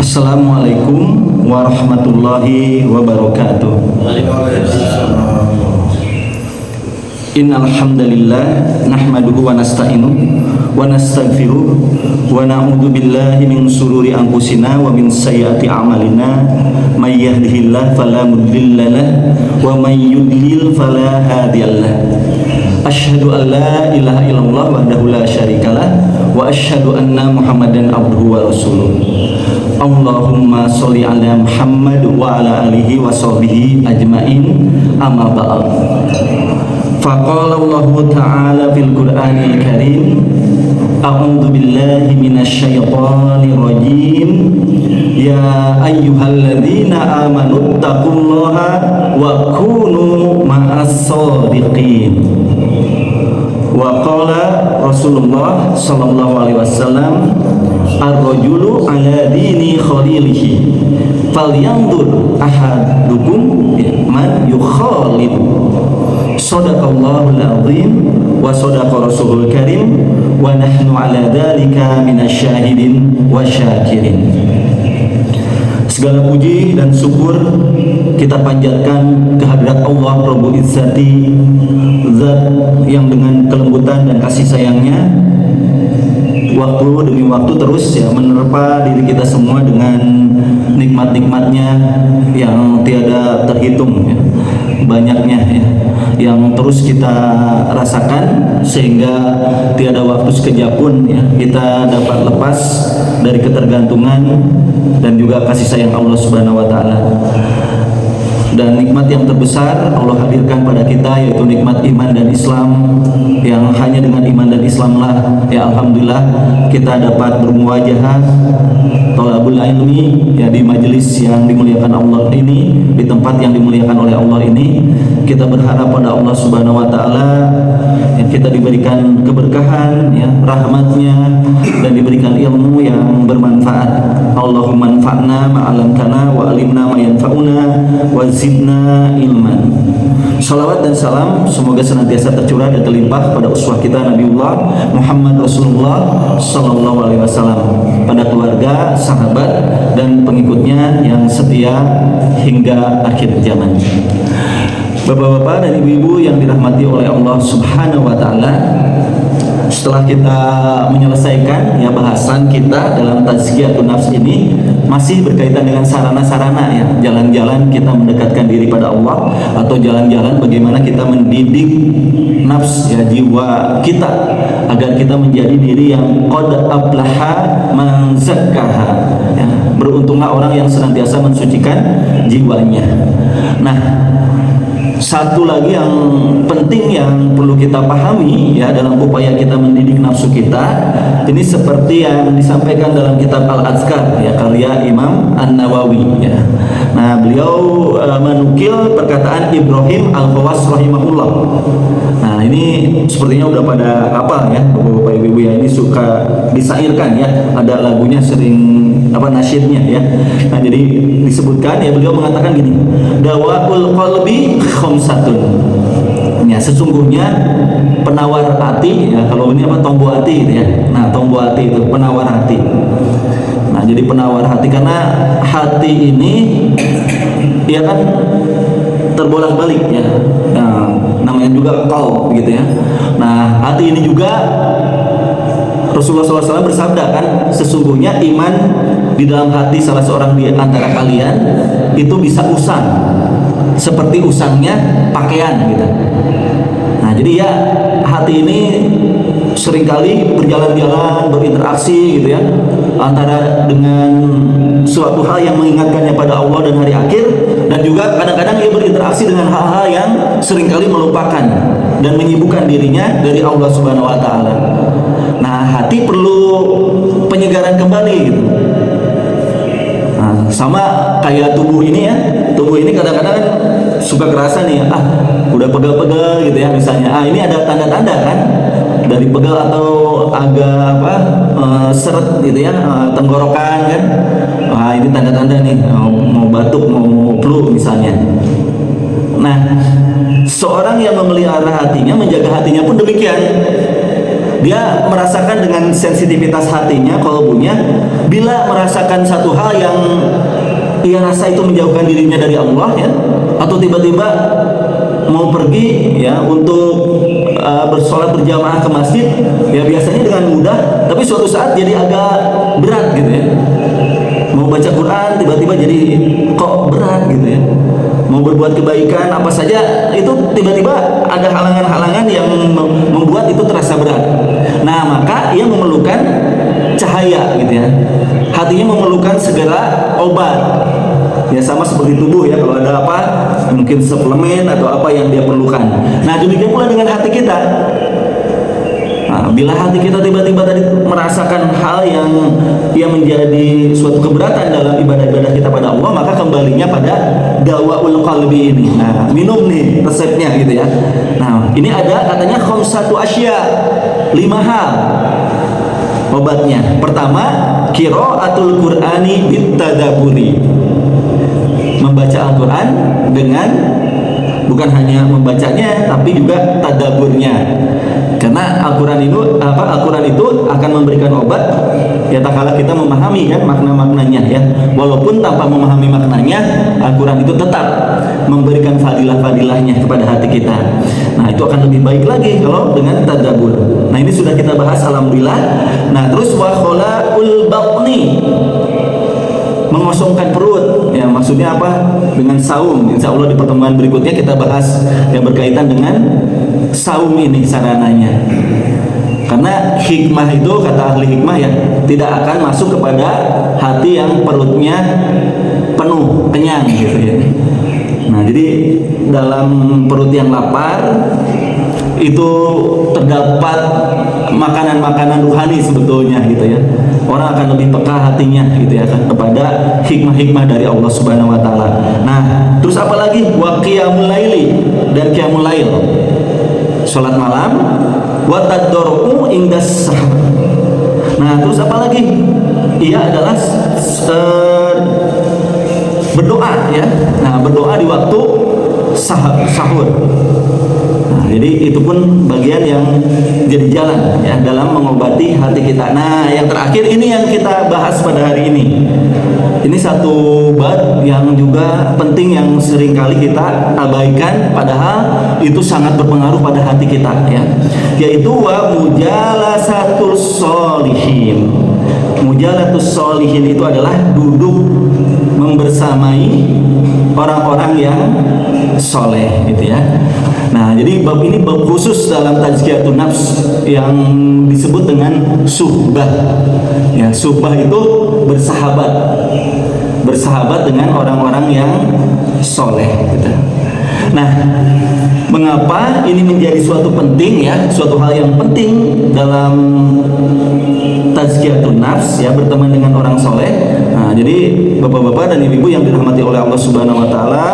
Assalamualaikum warahmatullahi wabarakatuh. Innal hamdalillah nahmaduhu wa nasta'inuhu wa nastaghfiruh wa na'udzu billahi min shururi anfusina wa min sayyiati a'malina may yahdihillahu fala mudilla lahu wa may yudlil fala hadiyalah. Asyhadu an la ilaha illallah wahdahu la syarikalah wa asyhadu anna Muhammadan abduhu wa rasuluh. Allahumma sholli ala Muhammad wa ala alihi wa sahbihi ajmain. Amma ba'd. Faqala Allah Ta'ala fil Qur'anil Karim, a'udzu billahi minasy syaithanir rajim. Ya ayyuhalladzina amanu taqullaha wa kunu ma'as shadiqin. Wa qala Rasulullah sallallahu alaihi wasallam, ar-rajulu ala dini khalilihi falyanzur ahadukum man yukhalid. Shadaqallahul azim wa shadaqa rasulul karim wa nahnu ala dzalika minasyahidin wa syakirin. Segala puji dan syukur kita panjatkan kehadirat Allah Rabbul Izzati, Zat yang dengan kelembutan dan kasih sayangnya waktu demi waktu terus menerpa diri kita semua dengan nikmat-nikmatnya yang tiada terhitung banyaknya yang terus kita rasakan, sehingga tiada waktu sekejap pun kita dapat lepas dari ketergantungan dan juga kasih sayang Allah Subhanahu wa taala. Dan nikmat yang terbesar Allah hadirkan pada kita, yaitu nikmat iman dan Islam, yang hanya dengan iman dan Islamlah alhamdulillah kita dapat bermuwajahah thalabul ilmi di majelis yang dimuliakan Allah ini, di tempat yang dimuliakan oleh Allah ini. Kita berharap pada Allah Subhanahu wa taala yang kita diberikan keberkahan rahmatnya, dan diberikan ilmu yang bermanfaat. Allahumma anfa'na ma'alamtana wa alimna ma yanfa'una wa zidna ilman. Salawat dan salam semoga senantiasa tercurah dan terlimpah pada uswah kita Nabiullah Muhammad Rasulullah sallallahu alaihi wasallam, pada keluarga, sahabat dan pengikutnya yang setia hingga akhir zaman. Bapak-bapak dan ibu-ibu yang dirahmati oleh Allah Subhanahu wa taala, setelah kita menyelesaikan bahasan kita dalam tazkiyatun nafs ini, masih berkaitan dengan sarana-sarana jalan-jalan kita mendekatkan diri pada Allah, atau jalan-jalan bagaimana kita mendidik nafs jiwa kita agar kita menjadi diri yang qad aflaha man zakkaha. Beruntunglah orang yang senantiasa mensucikan jiwanya. Nah, satu lagi yang penting yang perlu kita pahami dalam upaya kita mendidik nafsu kita ini, seperti yang disampaikan dalam kitab Al-Azkar karya Imam An-Nawawi Nah, beliau menukil perkataan Ibrahim Al-Khawas rahimahullah. Nah, ini sepertinya udah pada hafal Bapak Ibu ini suka disairkan ada lagunya sering nasyidnya Nah, jadi disebutkan beliau mengatakan gini, dawaul qalbi khamsatun. Sesungguhnya penawar hati kalau ini tombol hati Nah, tombol hati itu penawar hati. Nah, jadi penawar hati karena hati ini terbolak-balik Nah, namanya juga qalb gitu Nah, hati ini juga Rasulullah SAW bersabda sesungguhnya iman di dalam hati salah seorang di antara kalian itu bisa usang seperti usangnya pakaian gitu. Nah, jadi hati ini seringkali berjalan-jalan, berinteraksi gitu antara dengan suatu hal yang mengingatkannya pada Allah dan hari akhir, dan juga kadang-kadang ia berinteraksi dengan hal-hal yang seringkali melupakan dan menyibukkan dirinya dari Allah Subhanahu wa taala. Nah, hati perlu penyegaran kembali gitu. Nah, sama kayak tubuh ini tubuh ini kadang-kadang suka kerasa udah pegel-pegel gitu misalnya. Ini ada tanda-tanda dari pegal atau agak seret gitu tenggorokan ini tanda-tanda nih mau batuk, mau flu misalnya. Nah, seorang yang memelihara hatinya, menjaga hatinya pun demikian. Dia merasakan dengan sensitivitas hatinya, kalbunya, bila merasakan satu hal yang ia rasa itu menjauhkan dirinya dari Allah ya, atau tiba-tiba mau pergi ya untuk bersolat berjamaah ke masjid ya, biasanya dengan mudah, tapi suatu saat jadi agak berat gitu ya. Mau baca Quran tiba-tiba jadi kok berat gitu ya. Mau berbuat kebaikan apa saja itu tiba-tiba ada halangan-halangan yang membuat itu terasa berat. Nah, maka ia memerlukan cahaya gitu ya. Hatinya memerlukan segera obat. Ya sama seperti tubuh ya, kalau ada apa mungkin suplemen atau apa yang dia perlukan. Nah, demikian pula dengan hati kita. Nah, bila hati kita tiba-tiba tadi merasakan hal yang menjadi suatu keberatan dalam ibadah-ibadah kita pada Allah, maka kembalinya pada dawaul qalbi ini. Nah, minum nih resepnya gitu ya. Nah, ini ada katanya khamsatu asya, 5 hal obatnya. Pertama, qiraatul Qur'ani bitadaburi. Membaca Al-Quran dengan bukan hanya membacanya tapi juga tadaburnya. Karena Al-Quran itu akan memberikan obat ya tak kala kita memahami kan makna-maknanya ya. Walaupun tanpa memahami maknanya, Al-Quran itu tetap memberikan fadilah-fadilahnya kepada hati kita. Nah, itu akan lebih baik lagi kalau dengan tadabur. Nah, ini sudah kita bahas alhamdulillah. Nah, terus wa kholaul batni, mengosongkan perut ya, maksudnya apa? Dengan saum. Insya Allah di pertemuan berikutnya kita bahas yang berkaitan dengan saum ini sarananya. Karena hikmah itu, kata ahli hikmah ya, tidak akan masuk kepada hati yang perutnya penuh, kenyang gitu ya. Nah, jadi dalam perut yang lapar itu terdapat makanan-makanan rohani sebetulnya gitu ya. Orang akan lebih peka hatinya gitu ya kan kepada hikmah-hikmah dari Allah Subhanahu wa taala. Nah, terus apa lagi? Wa qiyamul laili, dan qiyamul lail. Salat malam, wa tadarru indas sahur. Nah, terus apa lagi? Ia adalah berdoa ya. Nah, berdoa di waktu sahur. Nah, jadi itu pun bagian yang jadi jalan ya dalam mengobati hati kita. Nah, yang terakhir ini yang kita bahas pada hari ini. Ini satu bab yang juga penting yang seringkali kita abaikan, padahal itu sangat berpengaruh pada hati kita ya. Yaitu wa mujalasatus sholihin. Mujalatus sholihin itu adalah duduk membersamai orang-orang yang soleh gitu ya. Nah, jadi bab ini bab khusus dalam tazkiyatun nafs yang disebut dengan suhbah. Ya, suhbah itu bersahabat dengan orang-orang yang soleh gitu. Nah, mengapa ini menjadi suatu penting ya, suatu hal yang penting dalam tazkiyatun nafs ya, berteman dengan orang soleh. Nah, jadi bapak-bapak dan ibu-ibu yang dirahmati oleh Allah Subhanahu wa taala,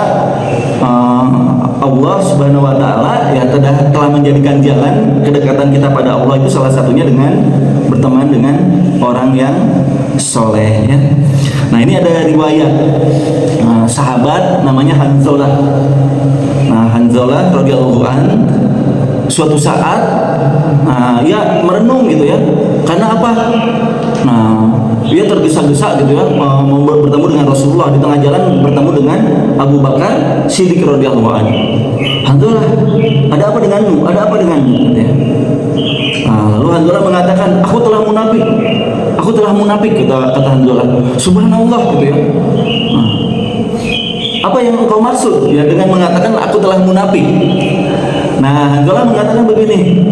Allah Subhanahu wa taala ya telah menjadikan jalan kedekatan kita pada Allah itu salah satunya dengan berteman dengan orang yang soleh ya. Nah, ini ada riwayat sahabat namanya Hanzalah. Nah, Hanzalah radhiyallahu an suatu saat ya merenung gitu ya. Karena apa? Nah, dia tergesa-gesa gitu ya mau bertemu dengan Rasulullah, di tengah jalan bertemu dengan Abu Bakar Siddiq radhiyallahu anhu. Hanzalah, ada apa denganmu? Ada apa denganmu? Gitu ya. Lalu Hanzalah mengatakan, aku telah munafik. Aku telah munafik, kata Hanzalah. Subhanallah gitu ya. Apa yang engkau maksud ya dengan mengatakan aku telah munafik? Nah, Hanzalah mengatakan begini,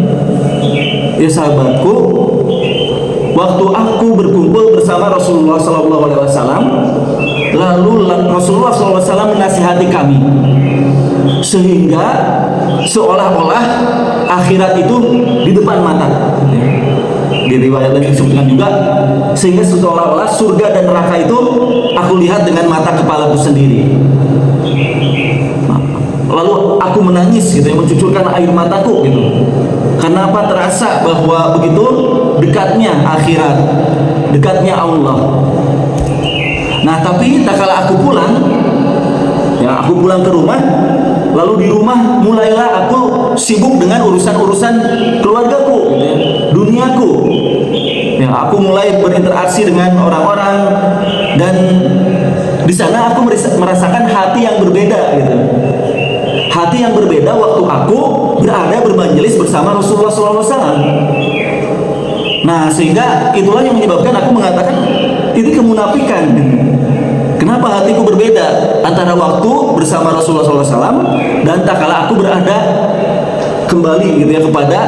ya sahabatku, waktu aku berkumpul bersama Rasulullah SAW, lalu Rasulullah SAW menasihati kami, sehingga seolah-olah akhirat itu di depan mata. Di riwayat lain disebutkan juga, sehingga seolah-olah surga dan neraka itu aku lihat dengan mata kepalaku sendiri. Lalu aku menangis gitu ya, mencucurkan air mataku gitu. Karena apa? Terasa bahwa begitu dekatnya akhirat, dekatnya Allah. Nah, tapi tak kala aku pulang, ya aku pulang ke rumah, lalu di rumah mulailah aku sibuk dengan urusan-urusan keluargaku gitu ya. Dunia aku mulai berinteraksi dengan orang-orang, dan di sana aku merasakan hati yang berbeda gitu. Hati yang berbeda waktu aku berada bermajelis bersama Rasulullah SAW. Nah, sehingga itulah yang menyebabkan aku mengatakan ini kemunafikan. Kenapa hatiku berbeda antara waktu bersama Rasulullah SAW dan tak kala aku berada kembali gitu ya kepada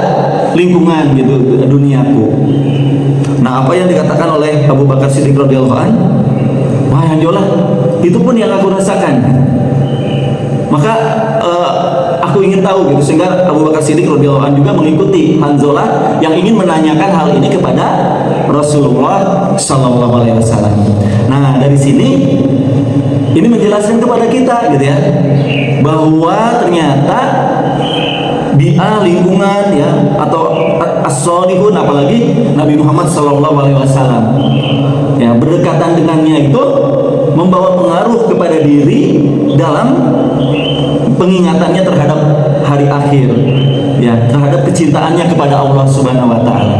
lingkungan gitu duniaku. Nah, apa yang dikatakan oleh Abu Bakar Siddiq radhiyallahu anhu, wah Hanjolah, itu pun yang aku rasakan. Maka aku ingin tahu gitu, sehingga Abu Bakar Siddiq radhiyallahu anhu juga mengikuti Hanzalah yang ingin menanyakan hal ini kepada Rasulullah sallallahu alaihi wasallam. Nah, dari sini ini menjelaskan kepada kita gitu ya, bahwa ternyata bi'ah lingkungan ya, atau as-shalihun, apalagi Nabi Muhammad sallallahu alaihi wasallam ya, berdekatan dengannya itu membawa pengaruh kepada diri dalam pengingatannya terhadap hari akhir ya, terhadap kecintaannya kepada Allah Subhanahu wa taala.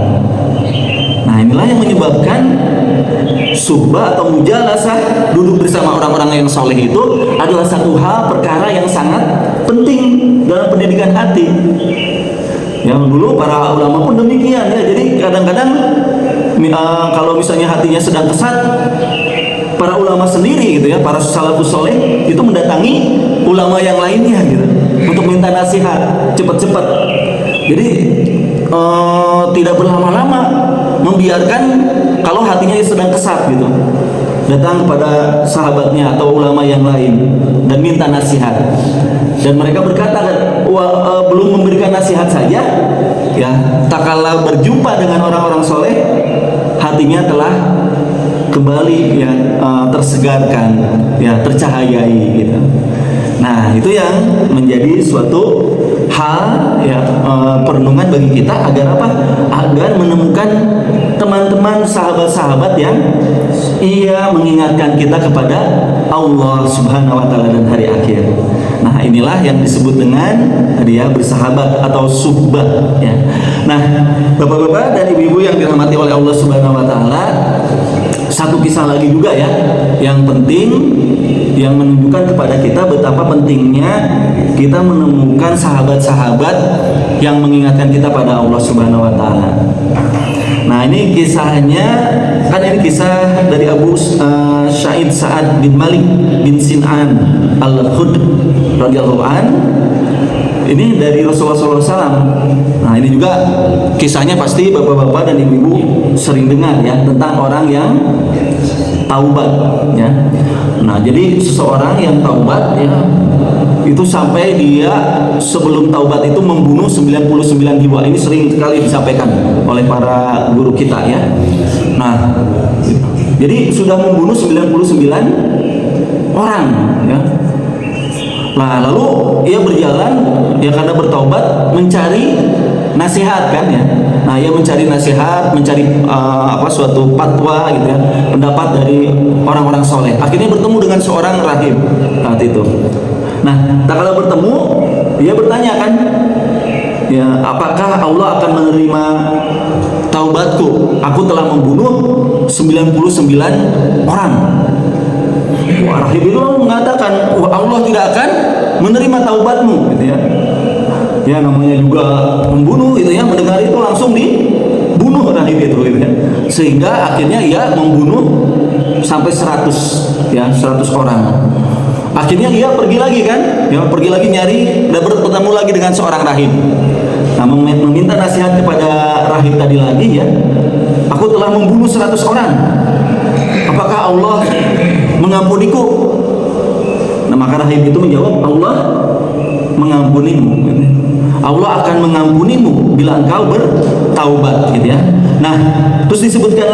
Nah, inilah yang menyebabkan suhbah atau mujalasah, duduk bersama orang-orang yang soleh itu adalah satu hal perkara yang sangat penting dalam pendidikan hati. Yang dulu para ulama pun demikian ya. Jadi kadang-kadang kalau misalnya hatinya sedang kesat, para ulama sendiri gitu ya, para salafus soleh itu mendatangi ulama yang lainnya gitu untuk minta nasihat cepat-cepat. Jadi tidak berlama-lama, membiarkan kalau hatinya sedang kesat gitu, datang kepada sahabatnya atau ulama yang lain dan minta nasihat. Dan mereka berkata, belum memberikan nasihat saja ya, tak kala berjumpa dengan orang-orang soleh, hatinya telah kembali ya, tersegarkan ya, tercahayai gitu. Nah, itu yang menjadi suatu hal ya, perenungan bagi kita agar apa? Agar menemukan teman-teman, sahabat-sahabat yang ia mengingatkan kita kepada Allah Subhanahu wa taala dan hari akhir. Nah, inilah yang disebut dengan dia bersahabat atau suhbah ya. Nah, Bapak-bapak dan Ibu-ibu yang dirahmati oleh Allah Subhanahu wa taala, satu kisah lagi juga ya yang penting, yang menunjukkan kepada kita betapa pentingnya kita menemukan sahabat-sahabat yang mengingatkan kita pada Allah Subhanahu wa taala. Nah, ini kisahnya kan, ini kisah dari Abu Sa'id Sa'ad bin Malik bin Sin'an Al-Khudri radhiyallahu an. Ini dari Rasulullah SAW. Nah, ini juga kisahnya pasti bapak-bapak dan ibu-ibu sering dengar ya, tentang orang yang taubat ya. Nah, jadi seseorang yang taubat ya, itu sampai dia sebelum taubat itu membunuh 99 jiwa. Ini sering sekali disampaikan oleh para guru kita ya. Nah, jadi sudah membunuh 99 orang ya. Nah, lalu ia berjalan ya, karena bertaubat mencari nasihat kan ya. Nah, ia mencari nasihat, mencari suatu fatwa gitu ya, pendapat dari orang-orang soleh. Akhirnya bertemu dengan seorang rahib saat itu. Nah, tak kala bertemu, dia bertanya kan, ya, apakah Allah akan menerima taubatku? Aku telah membunuh 99 orang. Wah, rahib itu mengatakan, wah, Allah tidak akan menerima taubatmu gitu ya. Ya, namanya juga membunuh gitu ya, mendengar itu langsung dibunuh rahib itu gitu ya. Sehingga akhirnya ia membunuh sampai 100 ya, 100 orang. Akhirnya ia pergi lagi kan, ya, pergi lagi nyari dan bertemu lagi dengan seorang rahib. Nah, meminta nasihat kepada rahib tadi lagi ya. Aku telah membunuh 100 orang. Apakah Allah mengampuniku? Nah, maka rahib itu menjawab, Allah mengampunimu. Allah akan mengampunimu bila engkau bertaubat gitu ya. Nah, terus disebutkan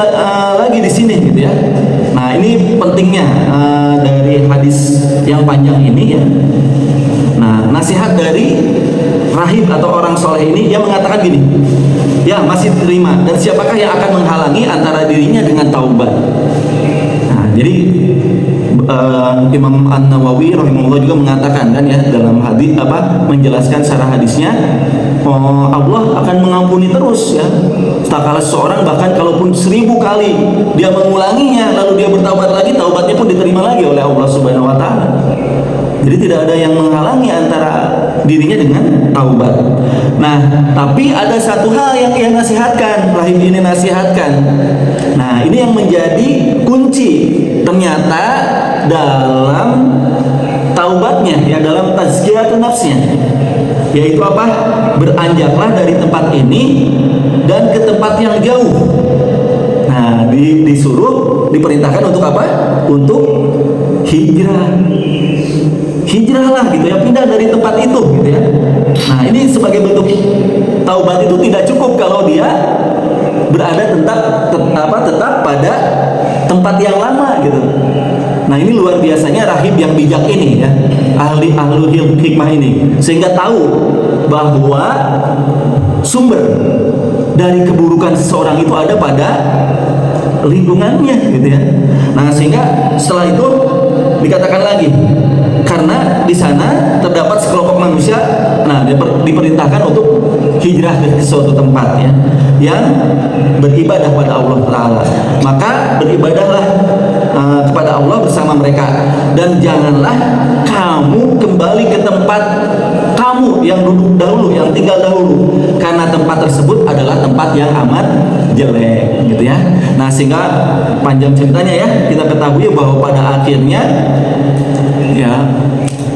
lagi di sini gitu ya. Nah, ini pentingnya dari hadis yang panjang ini ya. Nah, nasihat dari rahib atau orang soleh ini, dia mengatakan gini, ya, masih terima, dan siapakah yang akan menghalangi antara dirinya dengan taubat? Nah, jadi Imam An-Nawawi rahimahullah juga mengatakan kan ya dalam hadis menjelaskan secara hadisnya, Allah akan mengampuni terus ya. Tak kalah seorang bahkan kalaupun 1000 kali dia mengulanginya lalu dia bertaubat lagi, taubatnya pun diterima lagi oleh Allah Subhanahu wa taala. Jadi tidak ada yang menghalangi antara dirinya dengan taubat. Nah, tapi ada satu hal yang ia nasihatkan, Rahim ini nasihatkan. Nah, ini yang menjadi kunci ternyata dalam taubatnya, ya dalam tazkiyatun nafsnya. Yaitu apa? Beranjaklah dari tempat ini dan ke tempat yang jauh. Nah, diperintahkan untuk apa? Untuk hijrah. Hijrahlah gitu ya, pindah dari tempat itu gitu ya. Nah, ini sebagai bentuk taubat itu tidak cukup kalau dia berada tetap pada tempat yang lama gitu. Nah, ini luar biasanya rahib yang bijak ini ya, ahli hikmah ini, sehingga tahu bahwa sumber dari keburukan seseorang itu ada pada lingkungannya gitu ya. Nah, sehingga setelah itu dikatakan lagi, karena di sana terdapat sekelompok manusia, nah diperintahkan untuk hijrah ke suatu tempat ya, yang beribadah pada Allah Taala. Maka beribadahlah kepada Allah bersama mereka, dan janganlah kamu kembali ke tempat kamu yang duduk dahulu, yang tinggal dahulu, karena tempat tersebut adalah tempat yang amat jelek gitu ya. Nah, sehingga panjang ceritanya ya, kita ketahui bahwa pada akhirnya ya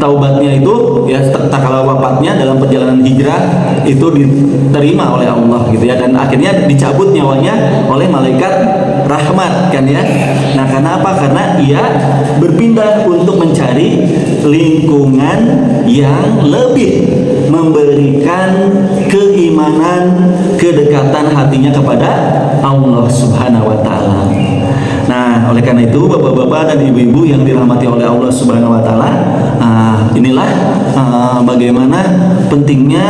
taubatnya itu ya tak kala wafatnya dalam perjalanan hijrah itu diterima oleh Allah gitu ya, dan akhirnya dicabut nyawanya oleh malaikat rahmat kan ya. Nah, karena apa? Karena ia berpindah untuk mencari lingkungan yang lebih memberikan keimanan, kedekatan hatinya kepada Allah Subhanahu wa taala. Nah, oleh karena itu bapak-bapak dan ibu-ibu yang dirahmati oleh Allah Subhanahu wa taala, inilah bagaimana pentingnya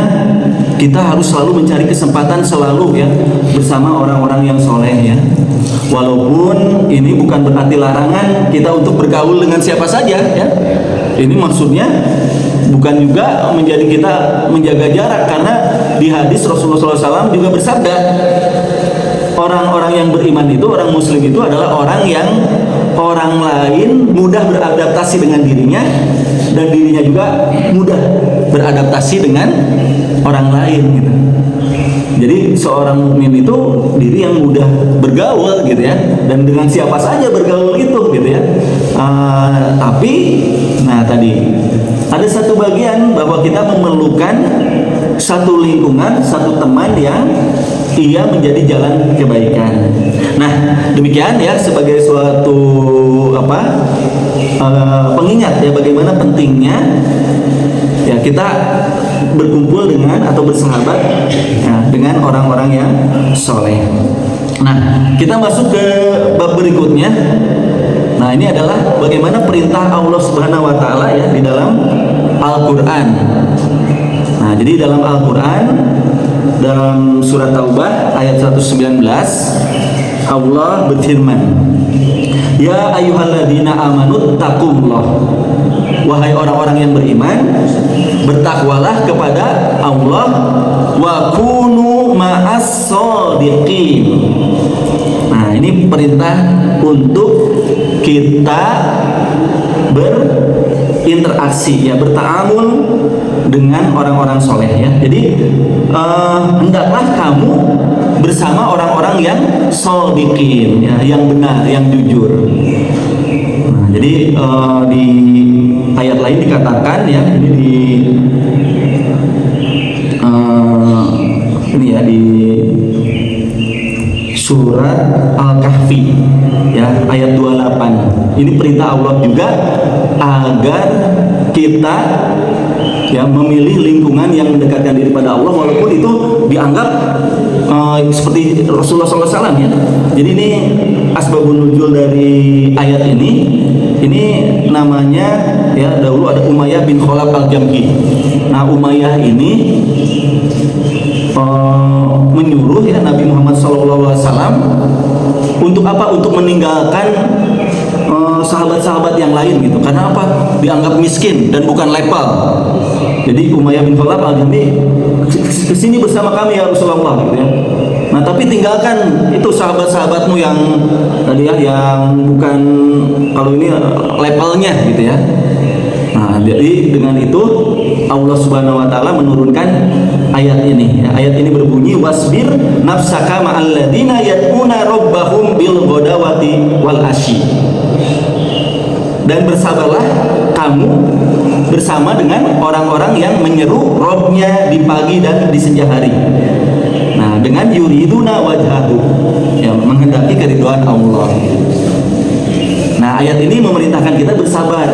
kita harus selalu mencari kesempatan selalu ya bersama orang-orang yang soleh ya. Walaupun ini bukan berarti larangan kita untuk bergaul dengan siapa saja ya. Ini maksudnya bukan juga menjadi kita menjaga jarak, karena di hadis Rasulullah SAW juga bersabda, orang-orang yang beriman itu, orang muslim itu adalah orang yang orang lain mudah beradaptasi dengan dirinya, dan dirinya juga mudah beradaptasi dengan orang lain gitu. Jadi seorang mukmin itu diri yang mudah bergaul gitu ya, dan dengan siapa saja bergaul itu gitu ya. Tapi nah tadi ada satu bagian bahwa kita memerlukan satu lingkungan, satu teman yang ia menjadi jalan kebaikan. Nah, demikian ya sebagai suatu pengingat ya bagaimana pentingnya ya kita berkumpul dengan atau bersahabat ya, dengan orang-orang yang soleh. Nah, kita masuk ke bab berikutnya. Nah, ini adalah bagaimana perintah Allah Subhanahu wa taala ya di dalam Al-Qur'an. Nah, jadi dalam Al-Qur'an dalam surat Taubah ayat 119 Allah berfirman, ya ayyuhalladzina amanu taqullah, wahai orang-orang yang beriman, bertakwalah kepada Allah, wa kunu ma'as shodiqin. Nah, ini perintah untuk kita berinteraksi ya, bertaamul dengan orang-orang soleh ya. Jadi hendaklah kamu bersama orang-orang yang shodiqin ya, yang benar, yang jujur. Nah, jadi di ayat lain dikatakan ya, ini di surat Al-Kahfi ya ayat 28. Ini perintah Allah juga agar kita ya memilih lingkungan yang mendekatkan diri pada Allah, walaupun itu dianggap seperti Rasulullah SAW ya. Jadi ini asbabun nuzul dari ayat ini namanya ya, dahulu ada Umayyah bin Khalaf al-Jamhi. Nah, Umayyah ini menyuruh ya Nabi Muhammad SAW untuk apa? Untuk meninggalkan sahabat-sahabat yang lain gitu. Karena apa? Dianggap miskin dan bukan level. Jadi Umayyah bin Khalaf Al-Juhani kesini bersama kami ya Rasulullah gitu ya. Nah tapi tinggalkan itu sahabat-sahabatmu yang tadi ya, yang bukan, kalau ini levelnya gitu ya. Nah jadi dengan itu Allah Subhanahu Wa Taala menurunkan ayat ini ya. Ayat ini berbunyi wasbir nafsaka ma'al ladina yad'una rabbahum bil ghadawati wal asyi. Dan bersabarlah kamu bersama dengan orang-orang yang menyeru Robnya di pagi dan di senja hari. Nah, dengan yuriduna wajhahu, yang menghendaki keridhaan Allah. Nah, ayat ini memerintahkan kita bersabar.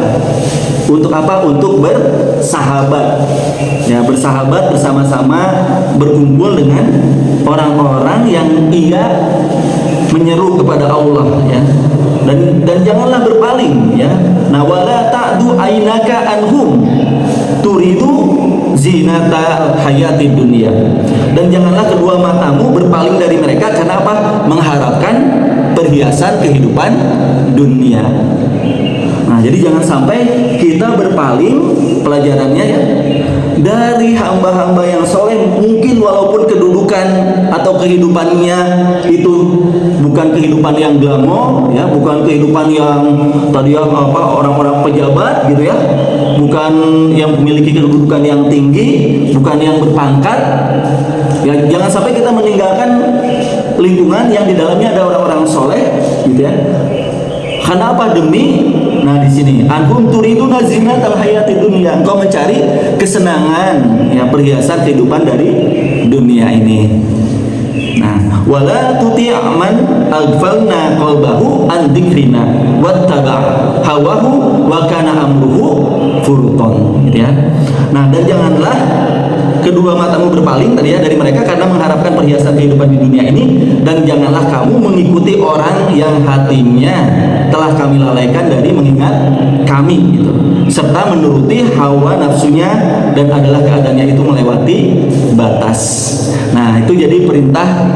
Untuk apa? Untuk bersahabat. Ya, bersahabat bersama-sama, berkumpul dengan orang-orang yang ia menyeru kepada Allah ya. Dan janganlah berpaling ya. Nah, wala ta'du ainaka anhum turidu zinata hayatid dunia. Dan janganlah kedua matamu berpaling dari mereka karena apa? Mengharapkan perhiasan kehidupan dunia. Nah, jadi jangan sampai kita berpaling pelajarannya ya dari hamba-hamba yang soleh. Mungkin walaupun kedudukan atau kehidupannya itu bukan kehidupan yang glamor ya, bukan kehidupan yang tadi apa orang-orang pejabat gitu ya, bukan yang memiliki kedudukan yang tinggi, bukan yang berpangkat ya. Jangan sampai kita meninggalkan lingkungan yang di dalamnya ada orang-orang soleh gitu ya. Karena apa? Demi, nah di sini anhum turiduna zinatal hayatid dunya, engkau mencari kesenangan ya, perhiasan kehidupan dari dunia ini. Nah, wala tuti' man aghfalna qalbahu an dzikrina wattaba' hawahu wa kana amruhu furqan gitu ya. Nah, dan janganlah kedua matamu berpaling tadi ya dari mereka karena mengharapkan perhiasan kehidupan di dunia ini, dan janganlah kamu mengikuti orang yang hatinya telah kami lalaikan dari mengingat kami gitu, serta menuruti hawa nafsunya dan adalah keadaannya itu melewati batas. Nah, itu jadi perintah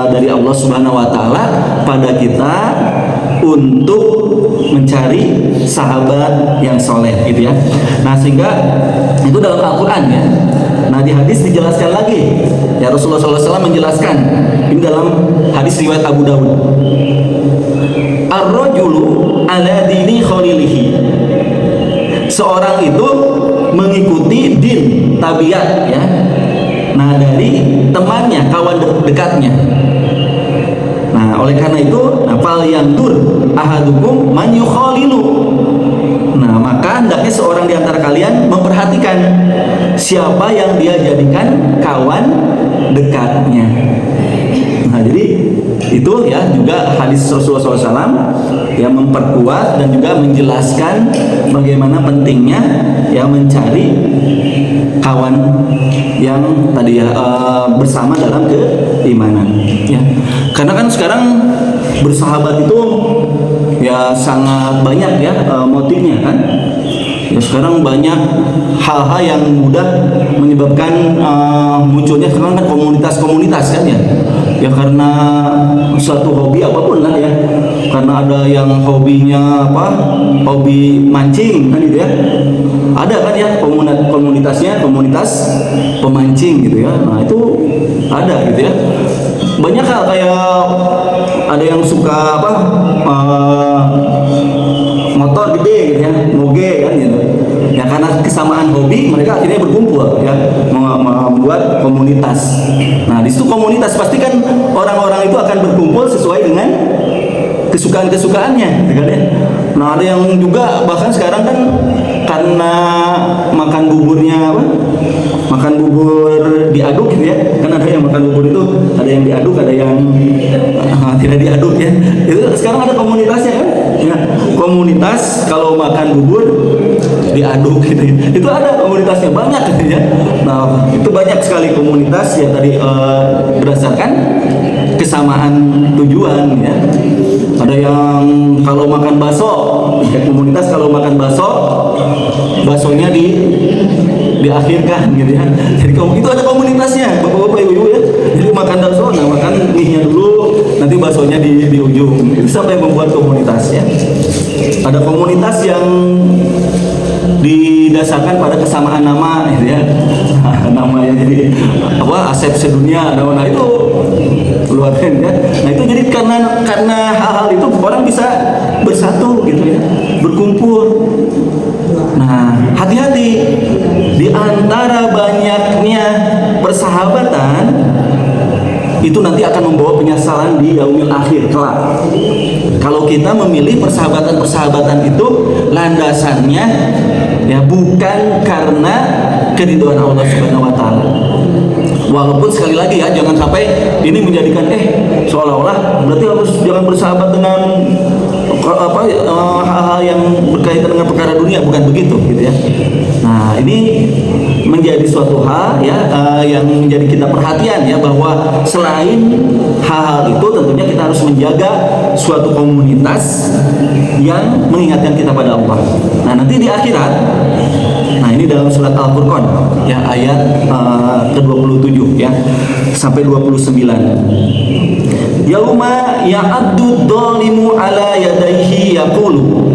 dari Allah Subhanahu Wa Taala pada kita untuk mencari sahabat yang soleh gitu ya. Nah, sehingga itu dalam Al-Quran ya. Nah, di hadis dijelaskan lagi ya, Rasulullah SAW menjelaskan ini dalam hadis riwayat Abu Dawud, ar-rajulu ala dini khalilihi, seorang itu mengikuti din, tabiat ya, nah dari temannya, kawan dekatnya. Nah, oleh karena itu, fal yandur ahadukum man yukhalilu. Nah, maka hendaknya seorang di antara kalian memperhatikan siapa yang dia jadikan kawan dekatnya. Nah, jadi itu ya juga hadis Rasulullah SAW yang memperkuat dan juga menjelaskan bagaimana pentingnya ya mencari kawan yang tadi ya bersama dalam keimanan ya. Karena kan sekarang bersahabat itu ya sangat banyak ya motifnya kan. Ya, sekarang banyak hal-hal yang mudah menyebabkan munculnya sekarang kan komunitas-komunitas kan ya. Ya karena suatu hobi apapun lah ya. Karena ada yang hobinya apa? Hobi mancing kan gitu ya. Ada kan ya komunitasnya, komunitas pemancing gitu ya. Nah, itu ada gitu ya. Banyak hal kayak ada yang suka apa? Motor gede gitu ya, moge kan gitu. Ya karena kesamaan hobi mereka akhirnya berkumpul ya, membuat komunitas. Nah, di situ komunitas pasti kan orang-orang itu akan berkumpul sesuai dengan kesukaan-kesukaannya gitu kan ya. Nah, ada yang juga bahkan sekarang kan karena makan buburnya apa? Makan bubur diaduk gitu ya. Kan ada yang makan bubur itu ada yang diaduk, ada yang tidak diaduk ya. Itu sekarang ada komunitasnya kan? Ya, komunitas kalau makan bubur diaduk gitu ya. Itu ada komunitasnya banyak gitu ya. Nah, itu banyak sekali komunitas yang tadi berdasarkan kesamaan tujuan ya. Ada yang kalau makan bakso, ya, komunitas kalau makan bakso, baksonya diakhirkan gitu ya. Jadi itu ada komunitasnya, bapak-bapak, ibu-ibu ya. Jadi makan bakso, nah makan mie-nya dulu, nanti baksonya di ujung. Itu siapa yang membuat komunitasnya? ada komunitas yang didasarkan pada kesamaan nama, gitu ya. Namanya jadi apa, Asep Sedunia, nah itu luar biasa ya. Nah itu jadi karena hal-hal itu orang bisa bersatu gitu ya, berkumpul. Nah hati-hati, di antara banyaknya persahabatan itu nanti akan membawa penyesalan di yaumil akhir kelak. Kalau kita memilih persahabatan itu landasannya ya bukan karena keridhaan Allah Subhanahu wa taala. Walaupun sekali lagi ya, jangan sampai ini menjadikan seolah-olah berarti harus jangan bersahabat dengan hal-hal yang berkaitan dengan perkara dunia, bukan begitu gitu ya. Nah, ini menjadi suatu hal ya yang menjadi kita perhatian ya, bahwa selain hal-hal itu tentunya kita harus menjaga suatu komunitas yang mengingatkan kita pada Allah. Nah, nanti di akhirat, nah ini dalam surat Al-Furqan ya ayat ke-27 ya sampai 29. Yauma ya'addu dzalimu ala yadayhi yaqulu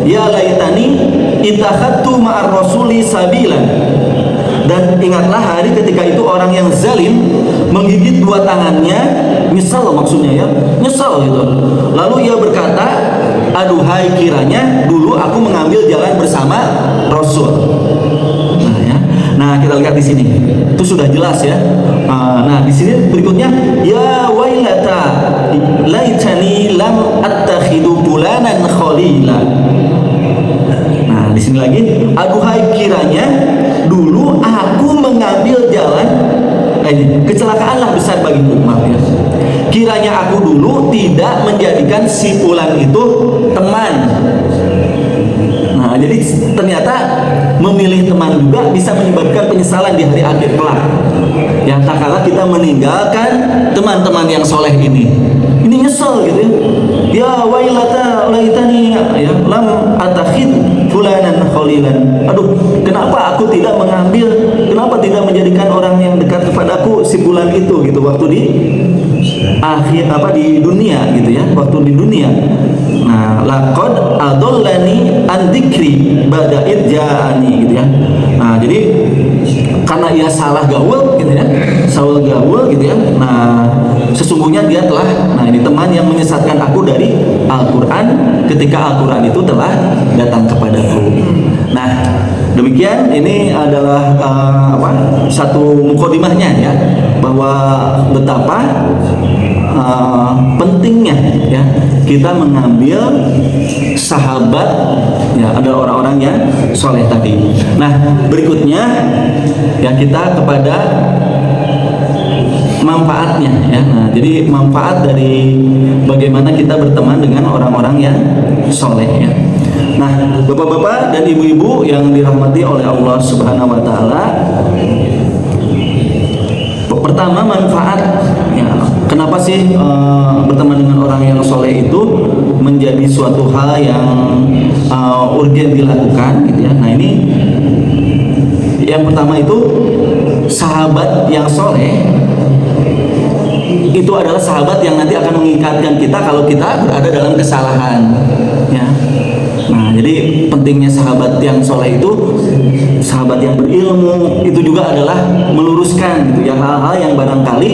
ya laitani ittakhadtu ma'ar rasuli sabilan. Dan ingatlah hari ketika itu orang yang zalim menggigit dua tangannya, nyesal maksudnya ya, nyesal gitu. Lalu ia berkata, aduhai kiranya dulu aku mengambil jalan bersama Rasul. Nah, ya. Nah kita lihat di sini, itu sudah jelas ya. Nah di sini berikutnya, ya wailata laitani lam attakhidu fulanan khalila. Nah di sini lagi, aduhai kiranya dulu aku mengambil jalan, kecelakaanlah besar bagiku, maaf ya. Kiranya aku dulu tidak menjadikan si fulan itu teman. Nah, jadi ternyata memilih teman juga bisa menyebabkan penyesalan di hari akhir kelak. Ya, tak kala kita meninggalkan teman-teman yang soleh ini nyesel gitu ya. Ya wailata laitani ya lam atakhid fulanan khalilan. Aduh, kenapa aku tidak mengambil, kenapa tidak menjadikan orang yang dekat kepadaku si fulan itu gitu waktu di akhir di dunia gitu ya, waktu di dunia. Nah, laqad adallani an dzikri ba'da idja'ani gitu ya. Nah, jadi karena ia salah gaul gitu ya, salah gaul gitu ya. Nah, sesungguhnya dia telah, nah ini teman yang menyesatkan aku dari Al-Quran ketika Al-Quran itu telah datang kepadaku. Nah, demikian ini adalah satu mukadimahnya ya, bahwa betapa pentingnya ya kita mengambil sahabat ya, ada orang-orang yang soleh tadi. Nah berikutnya ya kita kepada manfaatnya ya. Nah, jadi manfaat dari bagaimana kita berteman dengan orang-orang yang soleh ya. Nah bapak-bapak dan ibu-ibu yang dirahmati oleh Allah Subhanahu wa taala, pertama manfaat ya, kenapa sih berteman dengan orang yang soleh itu menjadi suatu hal yang urgen dilakukan gitu ya. Nah ini yang pertama itu, sahabat yang soleh itu adalah sahabat yang nanti akan mengingatkan kita kalau kita berada dalam kesalahan ya. Nah jadi pentingnya sahabat yang soleh itu, sahabat yang berilmu itu juga adalah meluruskan gitu ya, hal-hal yang barangkali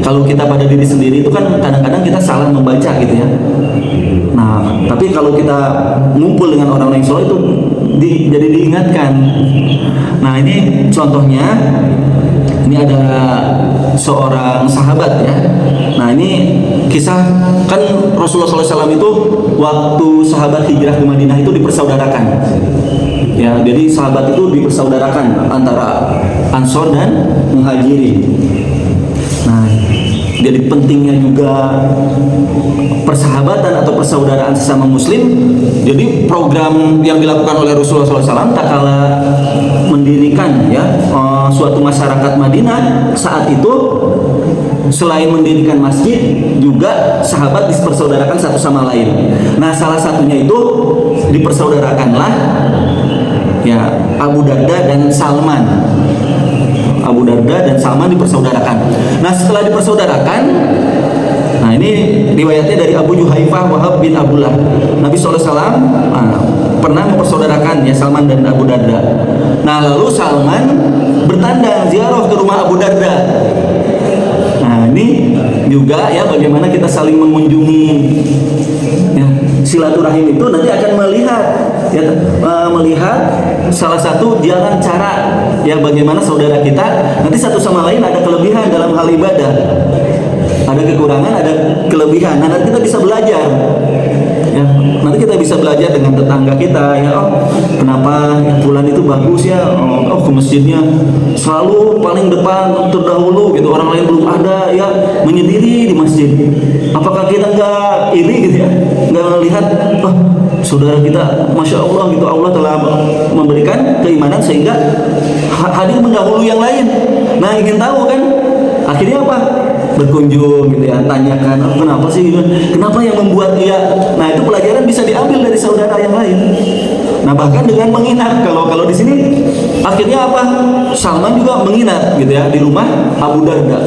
kalau kita pada diri sendiri itu kan kadang-kadang kita salah membaca gitu ya. Nah tapi kalau kita ngumpul dengan orang-orang yang soleh itu jadi diingatkan. Nah ini contohnya, ini ada seorang sahabat ya. Nah ini kisah kan Rasulullah SAW itu waktu sahabat hijrah ke Madinah itu dipersaudarakan ya, jadi sahabat itu dipersaudarakan antara Ansor dan Muhajirin. Nah jadi pentingnya juga persahabatan atau persaudaraan sesama muslim. Jadi program yang dilakukan oleh Rasulullah SAW tak kala mendirikan ya suatu masyarakat Madinah saat itu, selain mendirikan masjid juga sahabat dipersaudarakan satu sama lain. Nah salah satunya itu dipersaudarakanlah ya Abu Darda dan Salman. Abu Darda dan Salman dipersaudarakan. Nah setelah dipersaudarakan, nah ini riwayatnya dari Abu Juhaifah Wahab bin Abdullah. Nabi SAW pernah mempersaudarakan ya Salman dan Abu Darda. Nah lalu Salman bertandang ziarah ke rumah Abu Darda. Nah ini juga ya bagaimana kita saling mengunjungi ya, silaturahim itu nanti akan melihat ya, melihat salah satu jalan cara ya bagaimana saudara kita nanti satu sama lain ada kelebihan dalam hal ibadah, ada kekurangan, ada kelebihan. Nah nanti kita bisa belajar ya, nanti kita bisa belajar dengan tetangga kita ya, oh kenapa fulan itu bagus ya, oh ke masjidnya selalu paling depan terdahulu gitu, orang lain belum ada ya menyendiri di masjid. Apakah kita nggak iri gitu ya, nggak melihat oh saudara kita masya Allah gitu, Allah telah memberikan keimanan sehingga hadir mendahului yang lain. Nah ingin tahu kan, akhirnya apa, berkunjung gitu ya, tanyakan oh, kenapa sih gitu, kenapa yang membuat dia. Nah itu pelajaran bisa diambil dari saudara yang lain. Nah bahkan dengan menginap, kalau di sini akhirnya apa, Salman juga menginap gitu ya di rumah Abu Darda.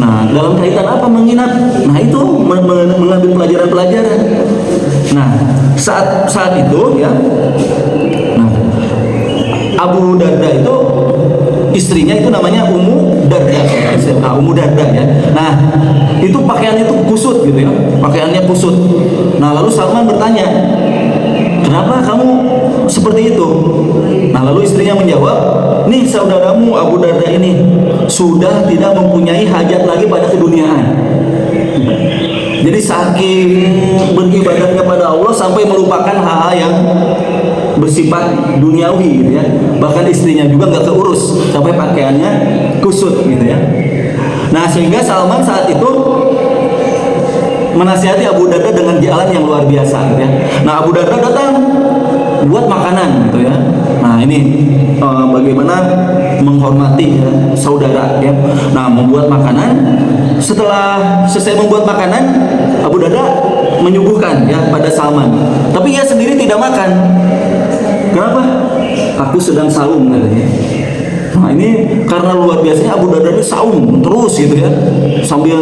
Nah dalam kaitan apa menginap, nah itu mengambil pelajaran-pelajaran. Nah saat itu ya, nah Abu Darda itu istrinya itu namanya Ummu Darda, Ummu Darda ya. Nah itu pakaiannya itu kusut gitu ya, pakaiannya kusut. Nah lalu Salman bertanya, kenapa kamu seperti itu? Nah lalu istrinya menjawab, nih saudaramu Abu Darda ini sudah tidak mempunyai hajat lagi pada keduniaan. Jadi saking beribadahnya pada Allah sampai melupakan hal-hal yang bersifat duniawi gitu ya. Bahkan istrinya juga nggak keurus sampai pakaiannya kusut gitu ya. Nah sehingga Salman saat itu menasihati Abu Darda dengan jalan yang luar biasa gitu ya. Nah Abu Darda datang buat makanan gitu ya. Nah ini bagaimana menghormati ya, saudara ya. Nah membuat makanan. Setelah selesai membuat makanan, Abu Darda menyuguhkan ya pada Salman. Tapi ia sendiri tidak makan. Kenapa? Aku sedang saum katanya. Nah ini karena luar biasanya Abu Darda ini saum terus gitu ya, sambil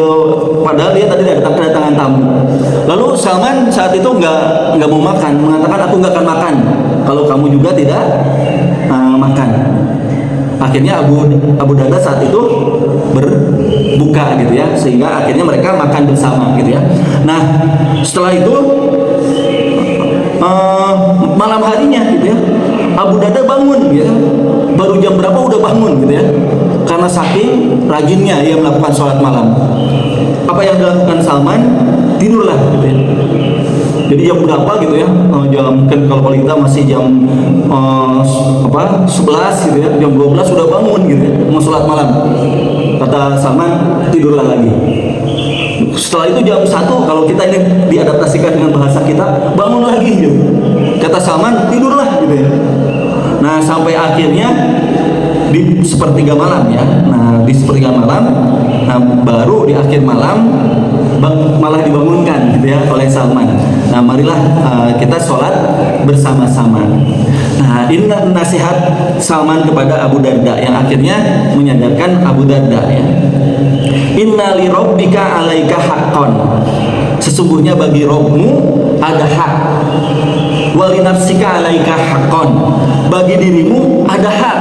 padahal dia tadi ada kedatangan tamu. Lalu Salman saat itu nggak mau makan, mengatakan aku nggak akan makan kalau kamu juga tidak makan. Akhirnya Abu Darda saat itu berbuka gitu ya, sehingga akhirnya mereka makan bersama gitu ya. Nah setelah itu malam harinya gitu ya, Abu Darda bangun gitu ya, baru jam berapa udah bangun gitu ya, karena saking rajinnya ia melakukan sholat malam. Apa yang dilakukan Salman, tidurlah gitu ya. Jadi jam berapa gitu ya, jam kan kalau kita masih jam 11 gitu ya, jam 12 sudah bangun gitu ya, mau sholat malam. Kata Salman, tidurlah lagi. Setelah itu jam 1, kalau kita ini diadaptasikan dengan bahasa kita, bangun lagi gitu. Kata Salman, tidurlah gitu ya. Nah sampai akhirnya di sepertiga malam ya. Nah di sepertiga malam, nah baru di akhir malam malah dibangunkan gitu ya oleh Salman. Nah marilah kita sholat bersama-sama. Nah ini nasihat Salman kepada Abu Darda yang akhirnya menyadarkan Abu Darda ya. Inna li rabbika alaika haqqan. Sesungguhnya bagi Rabbmu ada hak. Wa li nafsika alaika haqqan. Bagi dirimu ada hak.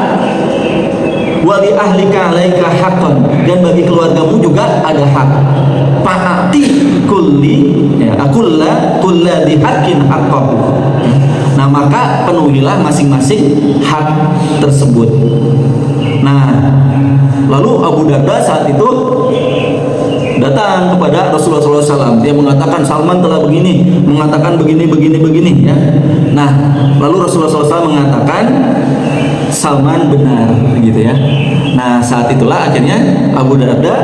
Wa li ahlika alaika haqqan. Dan bagi keluargamu juga ada hak. Fa'ati kulli ya kulla di haqqin haqqahu. Nah maka penuhilah masing-masing hak tersebut. Nah lalu Abu Darda saat itu datang kepada Rasulullah SAW. Dia mengatakan Salman telah begini, mengatakan begini ya. Nah lalu Rasulullah SAW mengatakan Salman benar gitu ya. Nah saat itulah akhirnya Abu Darda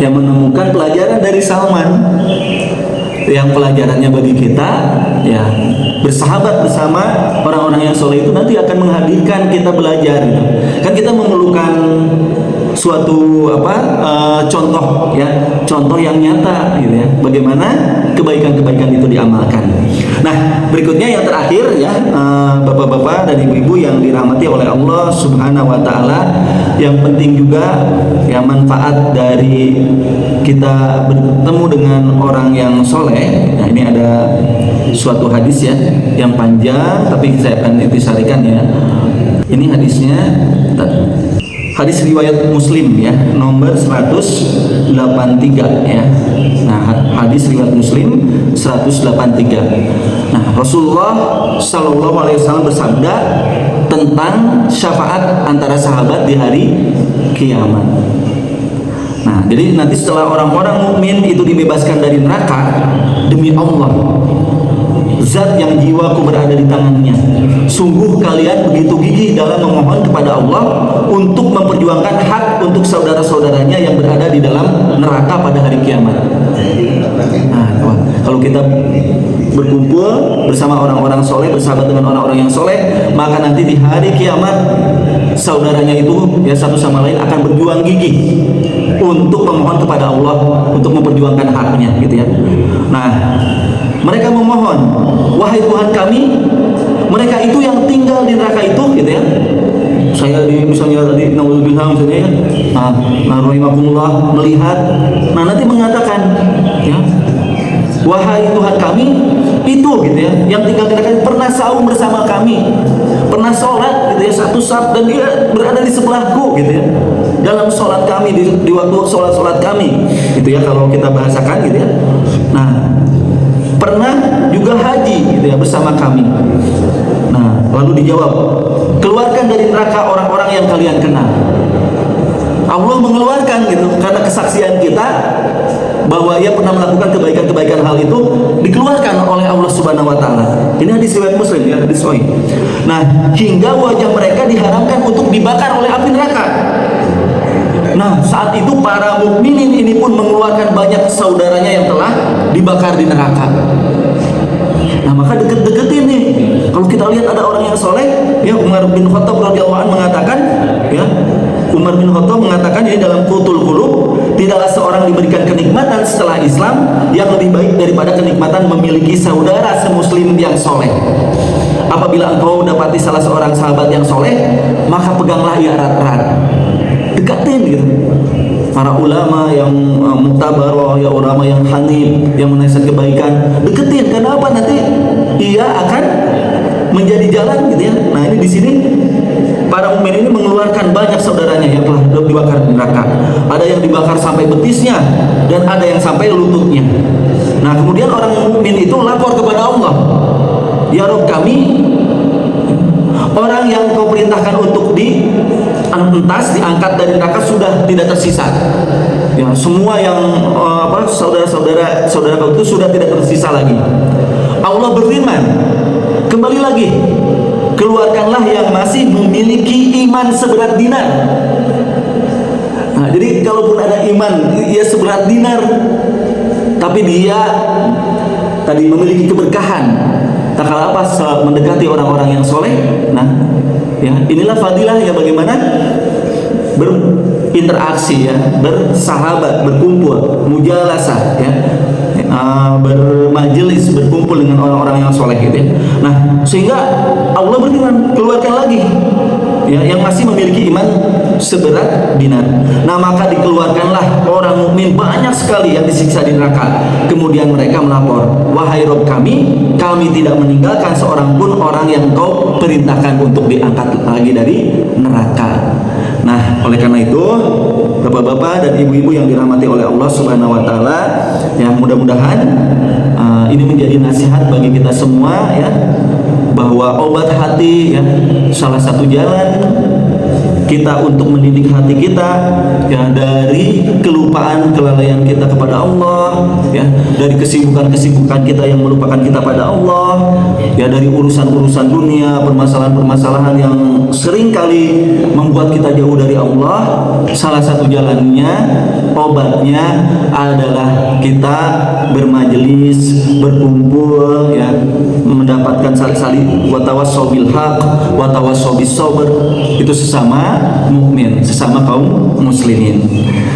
yang menemukan pelajaran dari Salman, yang pelajarannya bagi kita ya, bersahabat bersama orang-orang yang soleh itu nanti akan menghadirkan kita belajar gitu. Kan kita memerlukan suatu contoh ya, contoh yang nyata gitu ya, bagaimana kebaikan-kebaikan itu diamalkan. Nah, berikutnya yang terakhir ya, bapak-bapak dan ibu-ibu yang dirahmati oleh Allah Subhanahu wa taala, yang penting juga ya manfaat dari kita bertemu dengan orang yang soleh. Nah, ini ada suatu hadis ya yang panjang, tapi saya akan intisarikan ya. Ini hadisnya, hadis riwayat Muslim ya, nomor 183 ya. Nah, hadis riwayat Muslim 183. Nah, Rasulullah Shallallahu Alaihi Wasallam bersabda tentang syafaat antara sahabat di hari kiamat. Nah, jadi nanti setelah orang-orang mukmin itu dibebaskan dari neraka, demi Allah, Zat yang jiwaku berada di tangannya, sungguh kalian begitu gigih dalam memohon kepada Allah untuk memperjuangkan hak untuk saudara-saudaranya yang berada di dalam neraka pada hari kiamat. Nah, kalau kita berkumpul bersama orang-orang soleh, bersahabat dengan orang-orang yang soleh, maka nanti di hari kiamat saudaranya itu ya satu sama lain akan berjuang gigih untuk memohon kepada Allah untuk memperjuangkan haknya, gitu ya. Nah, mereka memohon, wahai Tuhan kami, mereka itu yang tinggal di neraka itu, gitu ya. Saya di misalnya tadi naudzubillah misalnya ya, rahimakumullah melihat, nah nanti mengatakan, ya, wahai Tuhan kami itu, gitu ya, yang tinggal di neraka pernah saum bersama kami, pernah sholat, gitu ya, satu saf, dan dia berada di sebelahku, gitu ya, dalam sholat kami, di waktu sholat kami, gitu ya, kalau kita bahasakan, gitu ya. Nah, pernah juga haji, gitu ya, bersama kami. Nah, lalu dijawab, keluarkan dari neraka orang-orang yang kalian kenal. Allah mengeluarkan, gitu, karena kesaksian kita bahwa ia pernah melakukan kebaikan-kebaikan hal itu, dikeluarkan oleh Allah Subhanahu wa taala. Ini hadis riwayat Muslim ya, hadis sahih. Nah, hingga wajah mereka diharamkan untuk dibakar oleh api neraka. Nah, saat itu para mukminin ini pun mengeluarkan banyak saudaranya yang telah dibakar di neraka. Nah, maka deket-deketin nih. Kalau kita lihat ada orang yang soleh, ya, Umar bin Khattab radhiyallahu anhu mengatakan, ya, Umar bin Khattab mengatakan ini dalam Qutul Qulub, tidaklah seorang diberikan kenikmatan setelah Islam yang lebih baik daripada kenikmatan memiliki saudara semuslim yang soleh. Apabila engkau dapati salah seorang sahabat yang soleh, maka peganglah ia erat-erat, dekatin, gitu. Para ulama yang muktabarah, ya, ulama yang hanif, yang menasihat kebaikan, deketin. Karena apa? Nanti ia akan menjadi jalan, gitu ya. Nah, ini di sini para mukmin ini mengeluarkan banyak saudaranya yang telah dibakar di neraka. Ada yang dibakar sampai betisnya dan ada yang sampai lututnya. Nah, kemudian orang mukmin itu lapor kepada Allah, ya Rabb kami, orang yang kau perintahkan untuk diangkat, diangkat dari neraka sudah tidak tersisa. Ya, semua yang saudara-saudara kau itu sudah tidak tersisa lagi. Allah berfirman, kembali lagi, keluarkanlah yang masih memiliki iman seberat dinar. Nah, jadi kalaupun ada iman ya seberat dinar, tapi dia tadi memiliki keberkahan, tak kalah apa mendekati orang-orang yang soleh. Nah, ya, inilah fadilah ya, bagaimana berinteraksi, ya, bersahabat, berkumpul, mujalasah, ya, bermajelis, berkumpul dengan orang-orang yang soleh, gitu ya. Nah, sehingga Allah berfirman, keluarkan lagi, ya, yang masih memiliki iman seberat dinar. Nah, maka dikeluarkanlah orang mukmin banyak sekali yang disiksa di neraka. Kemudian mereka melapor, wahai Rabb kami tidak meninggalkan seorang pun orang yang kau perintahkan untuk diangkat lagi dari neraka. Nah, oleh karena itu, bapak-bapak dan ibu-ibu yang dirahmati oleh Allah Subhanahu wa taala, yang mudah-mudahan ini menjadi nasihat bagi kita semua, ya, bahwa obat hati, ya, salah satu jalan kita untuk mendidik hati kita, ya, dari kelupaan, kelalaian kita kepada Allah, ya, dari kesibukan-kesibukan kita yang melupakan kita pada Allah, ya, dari urusan-urusan dunia, permasalahan-permasalahan yang sering kali membuat kita jauh dari Allah. Salah satu jalannya, obatnya adalah kita bermajelis, berkumpul, ya, mendapatkan saling wa tawassaw bil haq wa tawassaw bis sabr, itu sesama mukmin, sesama kaum muslimin.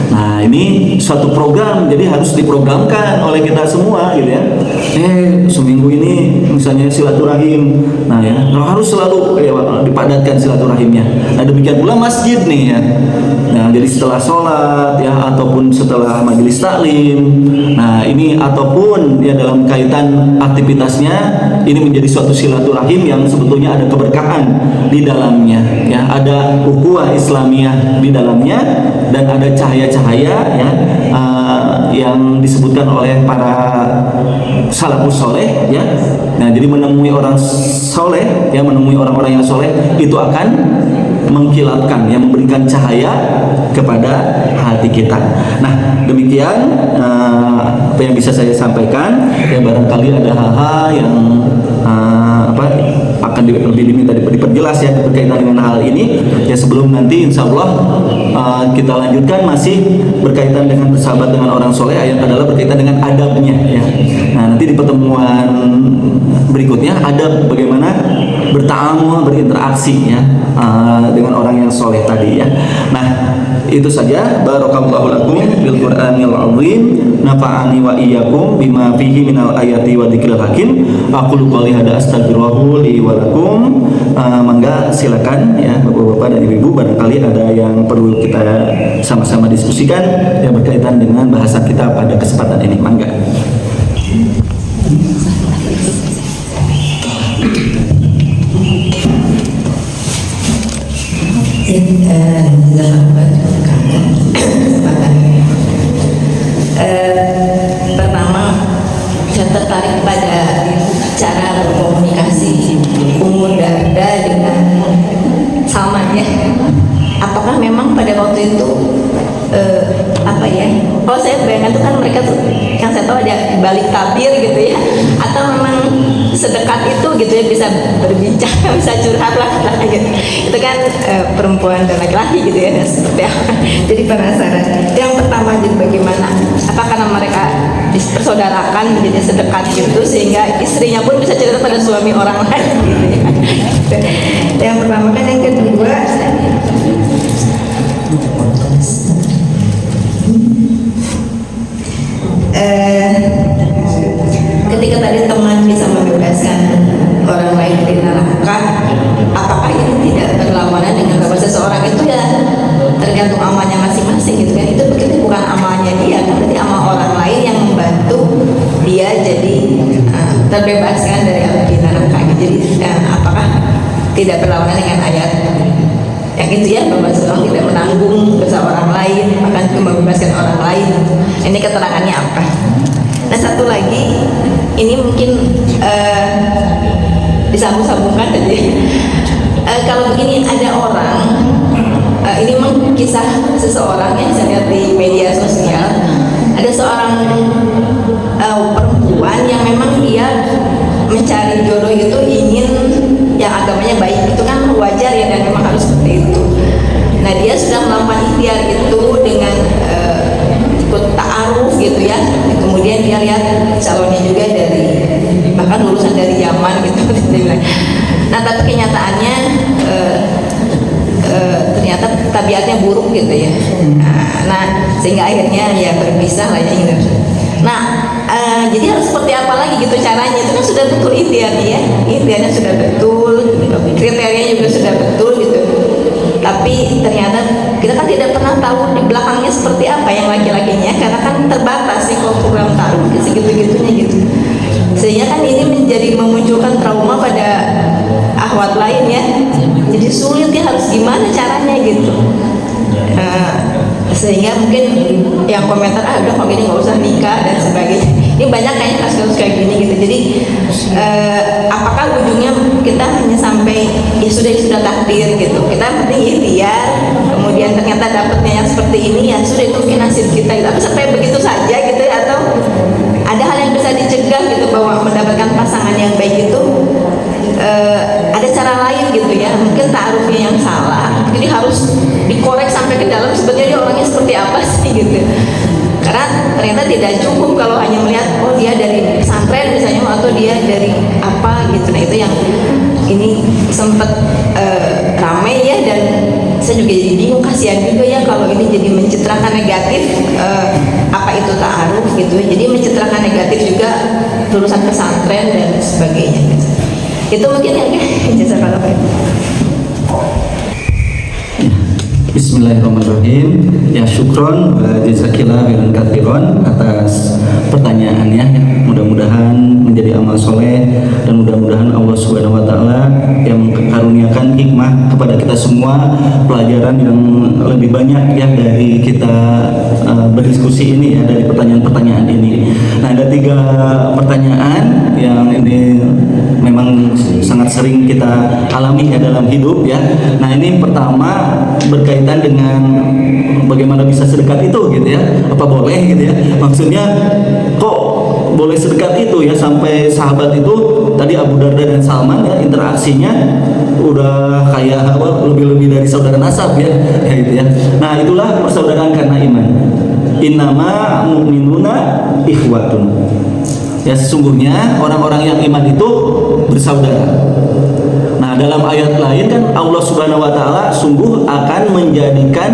Nah, ini suatu program, jadi harus diprogramkan oleh kita semua gitu ya. Seminggu ini misalnya silaturahim. Nah ya, harus selalu dipadatkan silaturahimnya. Nah, demikian pula masjid nih ya. Nah, jadi setelah sholat ya, ataupun setelah majelis taklim. Nah, ini ataupun ya dalam kaitan aktivitasnya, ini menjadi suatu silaturahim yang sebetulnya ada keberkahan di dalamnya ya, ada ukhuwah Islamiyah di dalamnya, dan ada cahaya-cahaya ya yang disebutkan oleh para salafus soleh ya. Nah, jadi menemui orang soleh ya, menemui orang-orang yang soleh itu akan mengkilatkan, yang memberikan cahaya kepada hati kita. Nah, demikian apa yang bisa saya sampaikan ya. Barangkali ada hal-hal yang akan lebih diminta diperjelas ya berkaitan dengan hal ini ya, sebelum nanti insya Allah kita lanjutkan masih berkaitan dengan bersahabat dengan orang soleh, yang adalah berkaitan dengan adabnya ya. Nah, nanti di pertemuan berikutnya adab bagaimana bertamu, berinteraksi ya dengan orang yang soleh tadi ya. Nah, itu saja. Barakallahu lakum bil Qur'anil azim, nafa'ani wa iyyakum bima fihi minal ayati wa dzikril hakim. Aqulu qouli hadza astaghfiruhu li wa lakum. Mangga silakan ya Bapak-bapak dan Ibu-ibu, barangkali ada yang perlu kita sama-sama diskusikan yang berkaitan dengan bahasan kita pada kesempatan ini. Mangga. Pertama, saya tertarik pada cara berkomunikasi Ummu Darda dengan Salman ya. Apakah memang pada waktu itu kalau saya bayangkan itu kan mereka tuh yang saya tahu ada di balik tabir gitu ya, atau memang sedekat itu gitu ya, bisa berbincang, bisa curhat lah gitu. Itu kan perempuan dan laki-laki gitu ya, seperti apa. Jadi penasaran. Yang pertama, jadi bagaimana? Apa karena mereka dipersaudarakan menjadi sedekat gitu sehingga istrinya pun bisa cerita pada suami orang lain gitu ya. Yang pertama kan. Yang kedua, ketika tadi teman bisa membebaskan orang lain dari neraka, apakah itu tidak berlawanan dengan bahwa seseorang itu ya tergantung amalnya masing-masing gitu kan? Itu berarti bukan amalnya dia, kan berarti amal orang lain yang membantu dia jadi terbebaskan dari api neraka. Jadi apakah tidak berlawanan dengan ayat yang itu ya, bahwa seseorang tidak menanggung dosa orang lain, akan membebaskan orang lain? Ini keterangannya apa? Nah, satu lagi, ini mungkin disambung-sambungkan tadi. Kalau begini, ada orang, ini memang kisah seseorang yang saya lihat di media sosial. Ada seorang perempuan yang memang dia mencari jodoh itu ingin yang agamanya baik, itu kan wajar ya, dan memang harus seperti itu. Nah, dia sudah melakukan ikhtiar itu dengan ikut ta'aruf gitu ya. Kemudian dia lihat calonnya juga dari bahkan lulusan dari Yaman gitu. Nah, tapi kenyataannya ternyata tabiatnya buruk gitu ya. Nah, sehingga akhirnya ya berpisah lah ya. Nah, jadi harus seperti apa lagi gitu caranya? Itu kan sudah betul ikhtiarnya ya, ikhtiarnya sudah betul, kriterianya juga sudah betul gitu. Tapi ternyata kita kan tidak pernah tahu di belakangnya seperti apa yang laki-lakinya, karena kan terbatas sih kalau program taruh segitu-gitunya gitu. Sehingga kan ini menjadi memunculkan trauma pada akhwat lain ya. Jadi sulit ya, harus gimana caranya gitu. Sehingga mungkin yang komentar, udah kok gini nggak usah nikah dan sebagainya. Ini banyak kayaknya kasus-kasus kayak gini gitu. Jadi apakah ujungnya kita hanya sampai ya sudah takdir gitu, kita penting ikhtiar, kemudian ternyata dapatnya yang seperti ini, ya sudah itu mungkin nasib kita gitu. Tapi sampai begitu saja gitu ya, atau ada hal yang bisa dicegah gitu bahwa mendapatkan pasangan yang baik itu ada cara lain gitu ya, mungkin ta'arufnya yang salah, jadi harus dikorek sampai ke dalam sebenarnya dia orangnya seperti apa sih gitu. Karena ternyata tidak cukup kalau hanya melihat oh dia dari pesantren misalnya, atau dia dari apa gitu. Nah itu yang ini sempat ramai ya, dan saya juga jadi bingung, kasihan juga ya kalau ini jadi mencitrakan negatif apa itu ta'aruf gitu, jadi mencitrakan negatif juga lulusan pesantren dan sebagainya gitu. Itu mungkin yang jazakallahu khair. Bismillahirrahmanirrahim. Ya, syukron wa jazakillah khairan katsiran atas pertanyaannya ya. Mudah-mudahan menjadi amal soleh dan mudah-mudahan Allah Subhanahu wa taala yang mengkaruniakan hikmah kepada kita semua, pelajaran yang lebih banyak ya dari kita berdiskusi ini ya, dari pertanyaan-pertanyaan ini. Nah, ada 3 pertanyaan yang ini memang sangat sering kita alami ya dalam hidup ya. Nah, ini pertama berkaitan dengan bagaimana bisa sedekat itu gitu ya, apa boleh gitu ya, maksudnya kok boleh sedekat itu ya, sampai sahabat itu tadi Abu Darda dan Salman ya, interaksinya udah kayak lebih-lebih dari saudara nasab ya, gitu ya. Nah, itulah persaudaraan karena iman. Innama mu'minuna ikhwatun. Ya, sesungguhnya orang-orang yang iman itu bersaudara. Nah, dalam ayat lain kan Allah Subhanahu wa taala sungguh akan menjadikan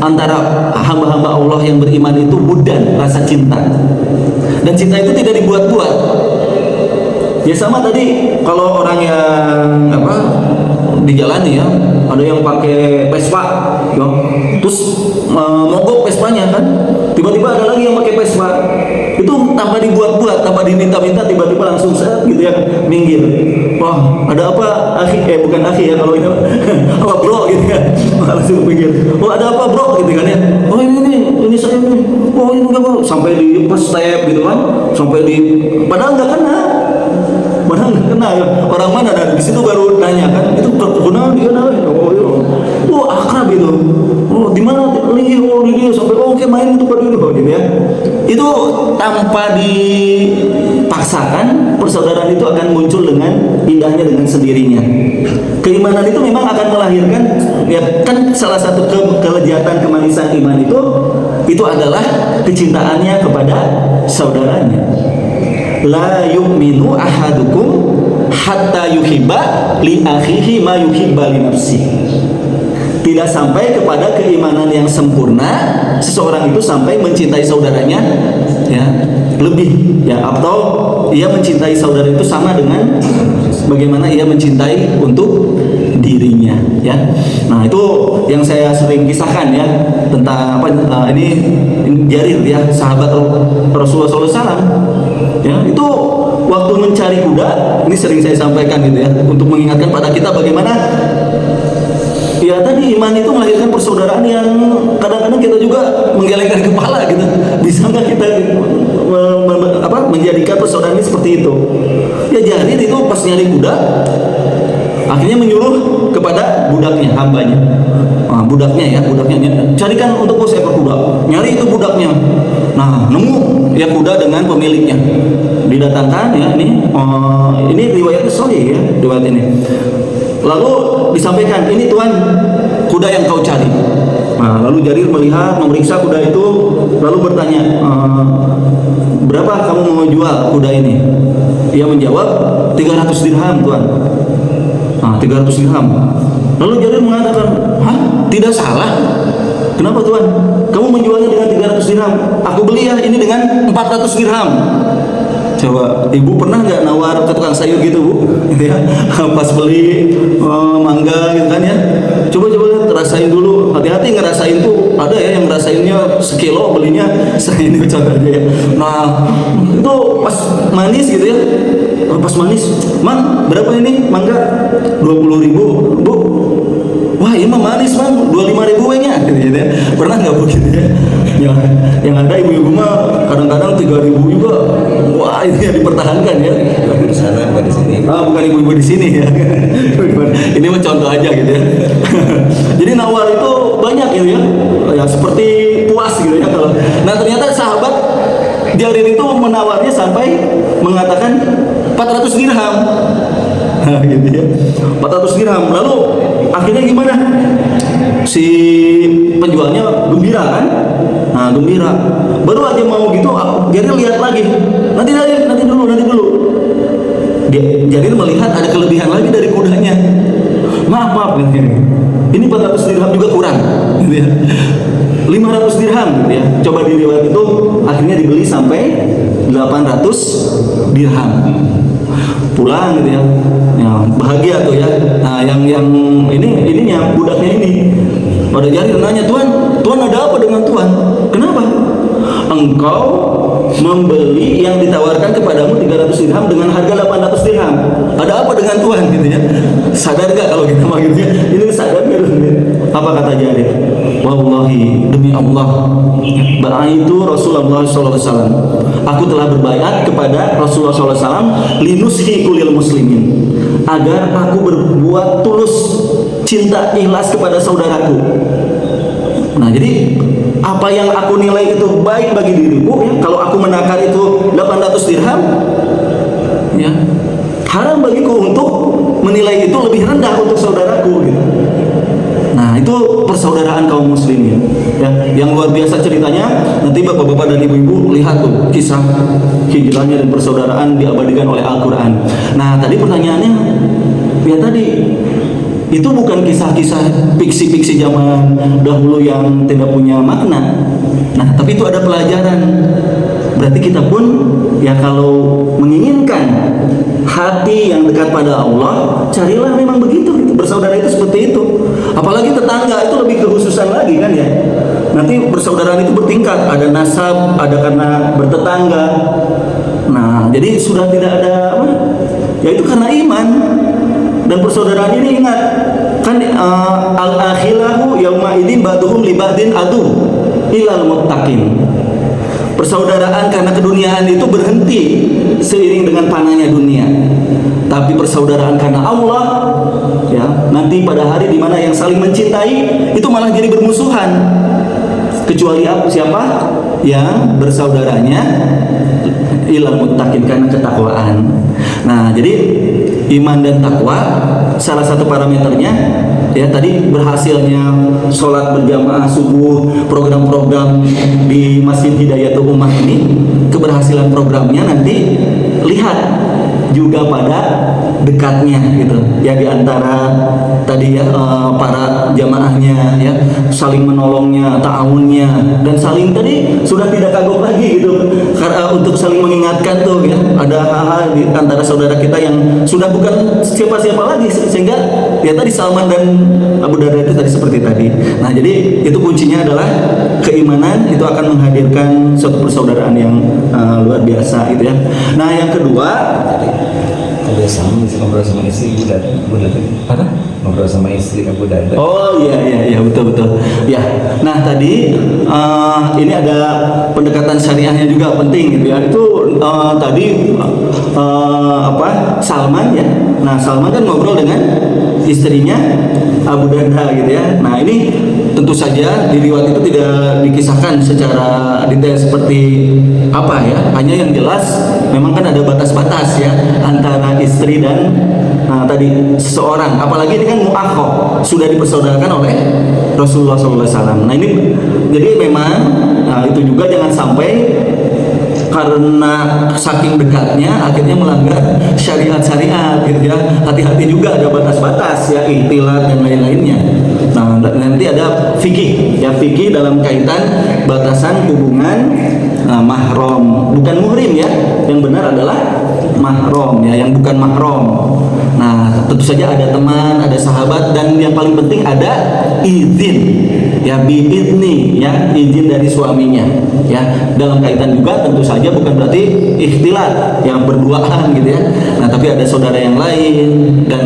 antara hamba-hamba Allah yang beriman itu budan, rasa cinta. Dan cinta itu tidak dibuat-buat. Ya sama tadi kalau orang yang di jalan ya, ada yang pakai Vespa, ya, terus mogok Vespanya kan, tiba-tiba ada lagi yang pakai Vespa, itu tanpa dibuat-buat, tanpa diminta-minta, tiba-tiba langsung gitu ya, minggir. Wah, ada apa akhi? Bukan akhi ya kalau ini apa bro gitu kan, langsung pikir, oh ada apa bro gitu kan ya, oh ini saya ini, oh ini enggak, sampai di step gitu kan, sampai di, padahal nggak kena ya. Orang mana dari di situ baru nanya kan, itu terkenal dia oh akrab itu, oh di mana lagi, oh di dia, sampai oh oke main itu pada dulu gitu ya. Itu tanpa dipaksakan, persaudaraan itu akan muncul dengan indahnya, dengan sendirinya. Keimanan itu memang akan melahirkan ya kan, salah satu kelezatan kemanisan iman itu adalah kecintaannya kepada saudaranya. La yu'minu ahadukum hatta yuhibba li akhihi ma yuhibba li nafsihi. Tidak sampai kepada keimanan yang sempurna seseorang itu sampai mencintai saudaranya ya lebih ya, atau ia mencintai saudara itu sama dengan bagaimana ia mencintai untuk dirinya ya. Nah, itu yang saya sering kisahkan ya tentang ini Jarir ya, sahabat Rasulullah SAW ya, itu waktu mencari kuda, ini sering saya sampaikan gitu ya, untuk mengingatkan pada kita bagaimana ya tadi iman itu melahirkan persaudaraan yang kadang-kadang kita juga menggelengkan kepala gitu. Bisa nggak kita menjadikan persaudaraan ini seperti itu? Ya Jarir itu pas nyari kuda, akhirnya menyuruh kepada budaknya, hambanya. Nah, budaknya carikan untukku seekor kuda. Nyari itu budaknya. Nah, nemu ya kuda dengan pemiliknya. Didatangkan ya, ini riwayatnya sahih ya, riwayat ini. Lalu disampaikan, ini Tuhan kuda yang kau cari. Nah, lalu Jarir melihat, memeriksa kuda itu, lalu bertanya, berapa kamu mau jual kuda ini? Ia menjawab, 300 dirham Tuhan. Nah, 300 dirham. Lalu Jarir mengatakan, hah? Tidak salah. Kenapa Tuhan? Kamu menjualnya dengan 300 dirham. Aku beli ya ini dengan 400 dirham. Coba, ibu pernah nggak nawar ke tukang sayur gitu bu? Ya, pas beli mangga gitu kan ya. Coba rasain dulu. Hati-hati ngerasain tuh. Ada ya yang ngerasainnya sekilo belinya ini contohnya ya. Nah, itu pas manis gitu ya. Pas manis, Mang, berapa ini mangga? 20.000, Bu. Wah, ini mah manis, Mang. 25.000 nya gitu ya. Pernah nggak Bu gitu ya? Yang ada ibu-ibu mah kadang-kadang 3.000 juga. Wah, ini yang dipertahankan ya. Di sana bukan di sini. Bukan ibu-ibu di sini ya. Ini mah contoh aja gitu ya. Jadi nawar itu banyak gitu ya. Ya seperti puas gitu ya kalau. Nah, ternyata sahabat Jarir itu menawarnya sampai mengatakan 400 dirham. Nah, gitu ya. 400 dirham. Lalu akhirnya gimana? Si penjualnya gembira kan? Nah, gembira. Baru aja mau gitu, Jarir lihat lagi. Nanti dulu. Jarir melihat ada kelebihan lagi dari kudanya. Maaf ini 400 dirham juga kurang gitu ya. 500 dirham gitu ya. Coba di riwayat itu akhirnya dibeli sampai 800 dirham. Pulang gitu ya. Ya, bahagia tuh ya. Nah, yang ininya budaknya ini. Pada Jarir nanya, Tuan ada apa dengan Tuan? Kenapa? Engkau membeli yang ditawarkan kepadamu 300 dirham dengan harga 800 dirham. Ada apa dengan Tuhan gitu ya? Sadar gak kalau kita mah gitu ya? Ini sadar gak? Apa kata Jarir? Wallahi, demi Allah, baitu Rasulullah SAW. Aku telah berbaiat kepada Rasulullah SAW linushi kulil muslimin, agar aku berbuat tulus cinta ikhlas kepada saudaraku. Nah, jadi apa yang aku nilai itu baik bagi diriku ya, kalau aku menakar itu 800 dirham ya, haram bagiku untuk menilai itu lebih rendah untuk saudaraku gitu. Nah, itu persaudaraan kaum muslimin ya, yang luar biasa ceritanya. Nanti bapak-bapak dan ibu-ibu lihat tuh kisah hijrahnya dan persaudaraan diabadikan oleh Al-Quran. Nah, tadi pertanyaannya ya, tadi itu bukan kisah-kisah fiksi-fiksi zaman dahulu yang tidak punya makna. Nah, tapi itu ada pelajaran. Berarti kita pun ya, kalau menginginkan hati yang dekat pada Allah, carilah memang begitu. Bersaudara itu seperti itu. Apalagi tetangga itu lebih kekhususan lagi kan ya. Nanti persaudaraan itu bertingkat, ada nasab, ada karena bertetangga. Nah, jadi sudah tidak ada apa? Ya itu karena iman. Dan persaudaraan ini ingat kan, al-akhilahu yauma idzin ba'duhum li ba'din adu ilal muttaqin. Persaudaraan karena keduniaan itu berhenti seiring dengan panahnya dunia. Tapi persaudaraan karena Allah ya, nanti pada hari di mana yang saling mencintai itu malah jadi bermusuhan. Kecuali siapa? Yang bersaudaranya ilal muttaqin, karena ketakwaan. Nah, jadi iman dan takwa salah satu parameternya ya, tadi berhasilnya sholat berjamaah subuh, program-program di Masjid Hidayatul Ummah ini, keberhasilan programnya nanti lihat juga pada dekatnya gitu ya, di antara tadi ya para jamaahnya ya, saling menolongnya, ta'awunnya, dan saling tadi sudah tidak kagok lagi gitu karena untuk saling mengingatkan tuh ya, ada hal-hal di antara saudara kita yang sudah bukan siapa-siapa lagi, sehingga ya tadi Salman dan Abu Darda itu tadi seperti tadi. Nah, jadi itu kuncinya adalah keimanan, itu akan menghadirkan suatu persaudaraan yang luar biasa gitu ya. Nah, yang kedua ada ngobrol sama istri Abu Darda. apa? Ngobrol sama istri Abu Darda. Oh iya betul ya. Nah, tadi ini ada pendekatan syariahnya juga penting gitu ya. Itu tadi Salman ya. Nah, Salman kan ngobrol dengan istrinya Abu Darda gitu ya. Nah, ini tentu saja di riwayat itu tidak dikisahkan secara detail seperti apa ya. Hanya yang jelas memang kan ada batas-batas ya antara istri dan tadi seseorang. Apalagi ini kan mu'akhah, sudah dipersaudarakan oleh Rasulullah SAW. Nah, ini jadi memang itu juga jangan sampai karena saking dekatnya akhirnya melanggar syariat-syariat gitu ya. Hati-hati juga, ada batas-batas ya, ikhtilat dan lain-lainnya. Nah, nanti ada fikih ya, fikih dalam kaitan batasan hubungan mahram, bukan muhrim ya. Yang benar adalah mahram ya, yang bukan mahram. Nah, tentu saja ada teman, ada sahabat, dan yang paling penting ada izin ya, biidni ya, izin dari suaminya ya. Dalam kaitan juga tentu saja bukan berarti ikhtilat yang berduaan gitu ya. Nah, tapi ada saudara yang lain dan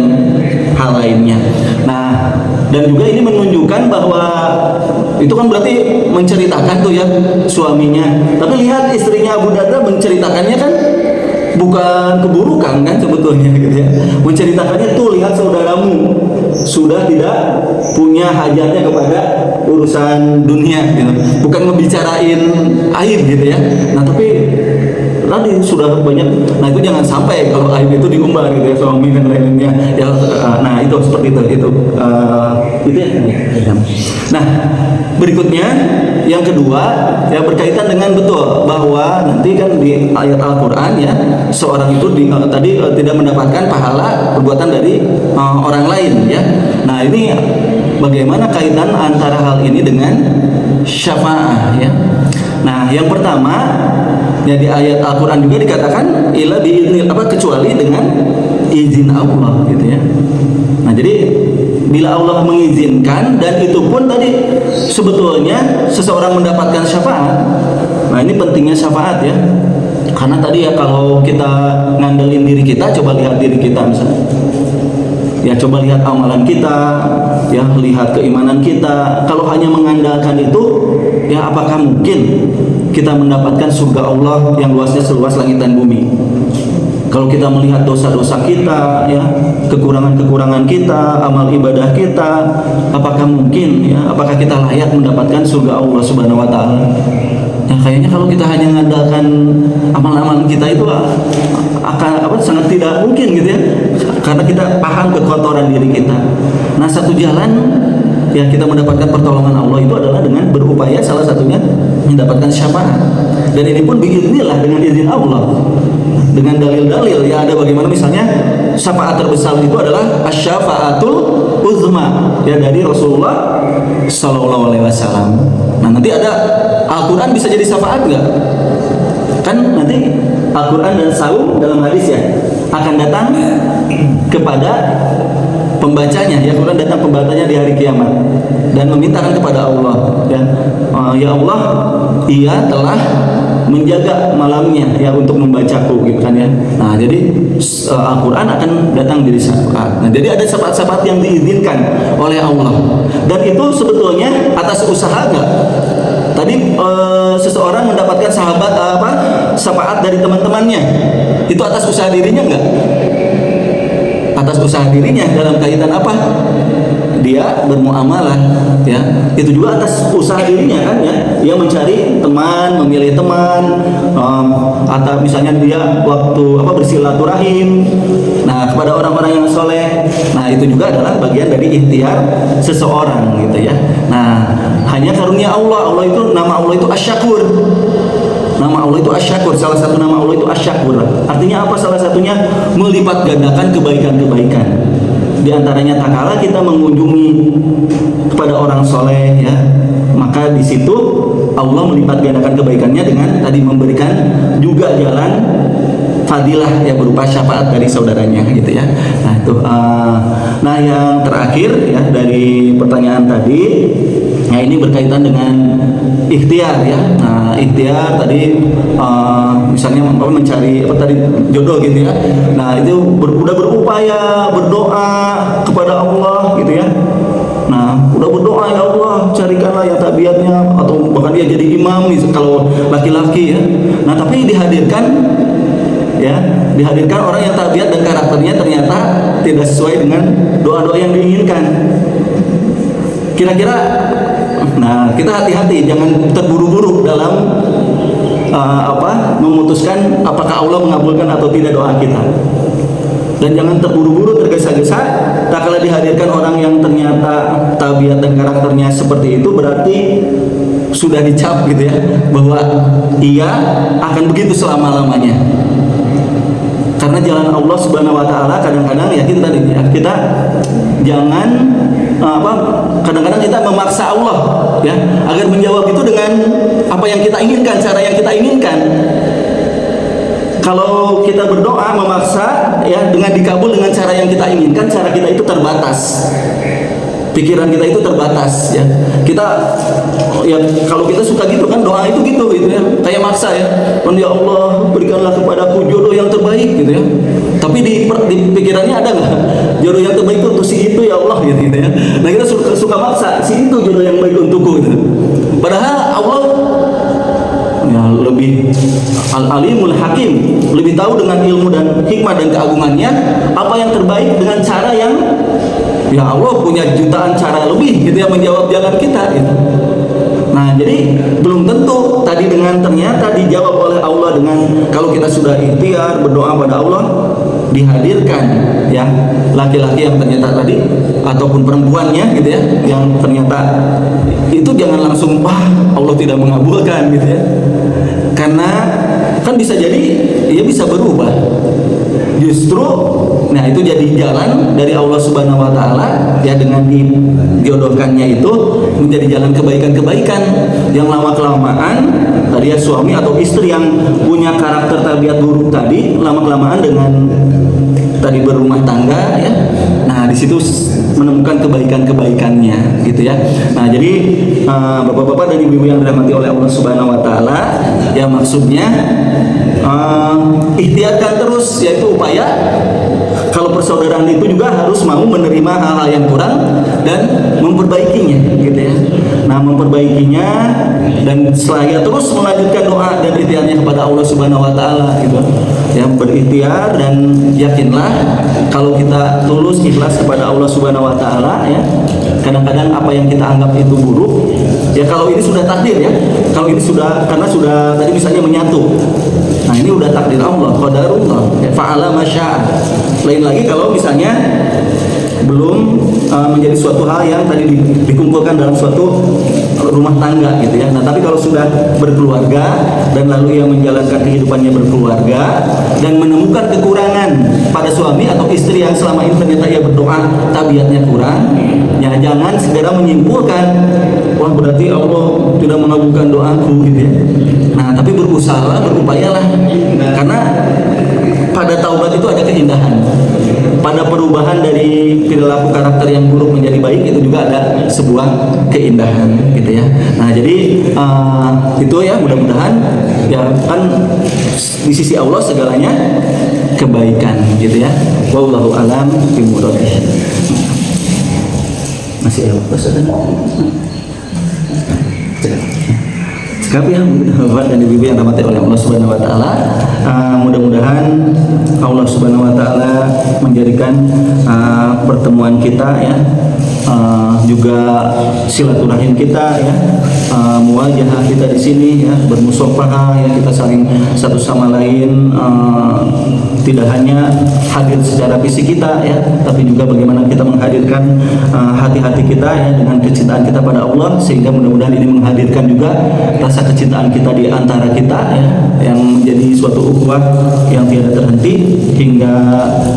hal lainnya. Nah, dan juga ini menunjukkan bahwa itu kan berarti menceritakan tuh ya suaminya. Tapi lihat istrinya Abu Darda menceritakannya kan bukan keburukan kan sebetulnya gitu ya. Menceritakannya tuh, lihat saudaramu sudah tidak punya hajatnya kepada urusan dunia gitu. Bukan ngebicarain aib gitu ya. Nah, tapi tadi sudah banyak. Nah, itu jangan sampai kalau aib itu diumbar gitu ya, suami dan lainnya ya. Nah, itu seperti itu ya. Nah, berikutnya yang kedua ya, berkaitan dengan betul bahwa nanti kan di ayat Al-Quran ya, seorang itu tidak mendapatkan pahala perbuatan dari orang lain ya. Nah ini bagaimana kaitan antara hal ini dengan syafaat ya. Nah yang pertama ya, di ayat Al-Quran juga dikatakan illa kecuali dengan izin Allah gitu ya. Nah jadi bila Allah mengizinkan, dan itu pun tadi sebetulnya seseorang mendapatkan syafaat. Nah ini pentingnya syafaat ya, karena tadi ya kalau kita ngandelin diri kita, coba lihat diri kita misalnya ya, coba lihat amalan kita ya, lihat keimanan kita. Kalau hanya mengandalkan itu ya, apakah mungkin kita mendapatkan surga Allah yang luasnya seluas langit dan bumi? Kalau kita melihat dosa-dosa kita ya, kekurangan-kekurangan kita, amal ibadah kita, apakah mungkin ya, apakah kita layak mendapatkan surga Allah Subhanahu wa taala? Ya kayaknya kalau kita hanya mengandalkan amal-amal kita itu akan sangat tidak mungkin gitu ya. Karena kita paham kekotoran diri kita. Nah, satu jalan ya kita mendapatkan pertolongan Allah itu adalah dengan berupaya, salah satunya mendapatkan syafaat. Dan ini pun biiznillah, dengan izin Allah, dengan dalil-dalil ya. Ada bagaimana misalnya syafaat terbesar itu adalah asy-syafaatul uzma ya, dari Rasulullah sallallahu alaihi wasallam. Nah, nanti ada Al-Quran bisa jadi syafaat nggak? Kan nanti Al-Quran dan saum dalam hadis ya akan datang kepada pembacanya ya, Quran datang pembacanya di hari kiamat dan memintakan kepada Allah ya, ya Allah, ia telah menjaga malamnya ya untuk membacaku gitu kan ya. Nah jadi Al-Quran akan datang jadi syafaat. Nah jadi ada syafaat-syafaat yang diizinkan oleh Allah, dan itu sebetulnya atas usaha nggak? Tadi seseorang mendapatkan syafaat dari teman-temannya, itu atas usaha dirinya nggak? Atas usaha dirinya dalam kaitan apa? Dia bermuamalah ya, itu juga atas usaha dirinya kan ya. Dia mencari teman, memilih teman, atau misalnya dia waktu bersilaturahim nah kepada orang-orang yang soleh. Nah itu juga adalah bagian dari ikhtiar seseorang gitu ya. Nah hanya karunia Allah. Allah itu, nama Allah itu Asy-Syakur. Nama Allah itu Asy-Syakur. Salah satu nama Allah itu Asy-Syakur. Artinya apa? Salah satunya melipat gandakan kebaikan-kebaikan. Di antaranya tak kala kita mengunjungi kepada orang soleh ya, maka di situ Allah melipat gandakan kebaikannya dengan tadi memberikan juga jalan fadilah ya, berupa syafaat dari saudaranya gitu ya. Nah itu nah yang terakhir ya dari pertanyaan tadi, nah ini berkaitan dengan ikhtiar ya. Nah ikhtiar tadi misalnya mencari jodoh gitu ya. Nah itu udah berupaya berdoa kepada Allah gitu ya. Nah udah berdoa, ya Allah carikanlah yang tabiatnya, atau bahkan dia jadi imam kalau laki-laki ya. Nah tapi dihadirkan orang yang tabiat dan karakternya ternyata tidak sesuai dengan doa-doa yang diinginkan. Kira-kira, nah kita hati-hati, jangan terburu-buru dalam memutuskan apakah Allah mengabulkan atau tidak doa kita. Dan jangan terburu-buru tergesa-gesa. Tak kala dihadirkan orang yang ternyata tabiat dan karakternya seperti itu, berarti sudah dicap gitu ya, bahwa ia akan begitu selama-lamanya. Karena jalan Allah Subhanahu wa taala kadang-kadang ya kita jangan kadang-kadang kita memaksa Allah ya agar menjawab itu dengan apa yang kita inginkan, cara yang kita inginkan. Kalau kita berdoa memaksa ya dengan dikabul dengan cara yang kita inginkan, cara kita itu terbatas. Pikiran kita itu terbatas ya. Kita ya kalau kita suka gitu kan, doa itu gitu ya. Kayak maksa ya. Ya Allah, berikanlah kepadaku jodoh yang terbaik gitu ya. Tapi di pikirannya ada nggak jodoh yang terbaik itu untuk si itu ya Allah gitu ya. Nah kita suka maksa si itu jodoh yang baik untukku gitu. Padahal Allah ya lebih al-alimul hakim, lebih tahu dengan ilmu dan hikmah dan keagungannya apa yang terbaik dengan cara yang ya Allah punya jutaan cara lebih gitu ya menjawab jalan kita gitu. Nah jadi belum tentu tadi dengan ternyata dijawab oleh Allah dengan kalau kita sudah ikhtiar berdoa pada Allah, dihadirkan ya laki-laki yang ternyata tadi ataupun perempuannya gitu ya yang ternyata itu, jangan langsung wah Allah tidak mengabulkan gitu ya. Karena kan kan bisa jadi dia bisa berubah. Justru nah itu jadi jalan dari Allah Subhanahu wa taala ya, dengan dijodohkannya itu menjadi jalan kebaikan-kebaikan yang lama-kelamaan tadi ya, suami atau istri yang punya karakter tabiat buruk tadi lama-kelamaan dengan tadi berumah tangga ya. Nah, di situ menemukan kebaikan-kebaikannya gitu ya. Nah, jadi Bapak-bapak dan Ibu-ibu yang dirahmati oleh Allah Subhanahu wa taala, ya maksudnya ikhtiarkan terus, yaitu upaya kalau persaudaraan itu juga harus mau menerima hal-hal yang kurang dan memperbaikinya gitu ya. Nah, memperbaikinya dan setelahnya terus melanjutkan doa dan ikhtiarnya kepada Allah Subhanahu wa taala gitu. Ya, berikhtiar dan yakinlah kalau kita tulus ikhlas kepada Allah Subhanahu wa taala ya. Kadang-kadang apa yang kita anggap itu buruk, ya kalau ini sudah takdir ya. Kalau ini sudah, karena sudah tadi misalnya menyatu. Nah, ini udah takdir Allah, qadarullah, ya, fa'ala masya'a. Lain lagi kalau misalnya belum menjadi suatu hal yang tadi dikumpulkan dalam suatu rumah tangga gitu ya. Nah, tapi kalau sudah berkeluarga dan lalu ia menjalankan kehidupannya berkeluarga dan menemukan kekurangan pada suami atau istri yang selama ini ternyata ia berdoa tabiatnya kurang, ya jangan segera menyimpulkan wah berarti Allah tidak mengabulkan doaku gitu ya. Nah, tapi berusaha, berupayalah, karena pada taubat itu ada keindahan. Pada perubahan dari perilaku karakter yang buruk menjadi baik itu juga ada sebuah keindahan gitu ya. Nah, jadi itu ya, mudah-mudahan ya kan di sisi Allah segalanya kebaikan gitu ya. Wallahu alam bimuradihi. Masih ada waktu Sekali ya, Bapak dan Ibu yang dirahmati oleh Allah Subhanahu wa taala, mudah-mudahan Allah Subhanahu wa taala menjadikan pertemuan kita ya, juga silaturahim kita ya, muwajahah kita di sini ya, bermusafahah ya, kita saling satu sama lain, tidak hanya hadir secara fisik kita ya, tapi juga bagaimana kita menghadirkan hati-hati kita ya dengan kecintaan kita pada Allah, sehingga mudah-mudahan ini menghadirkan juga rasa kecintaan kita di antara kita ya, yang menjadi suatu ukhuwah yang tiada terhenti hingga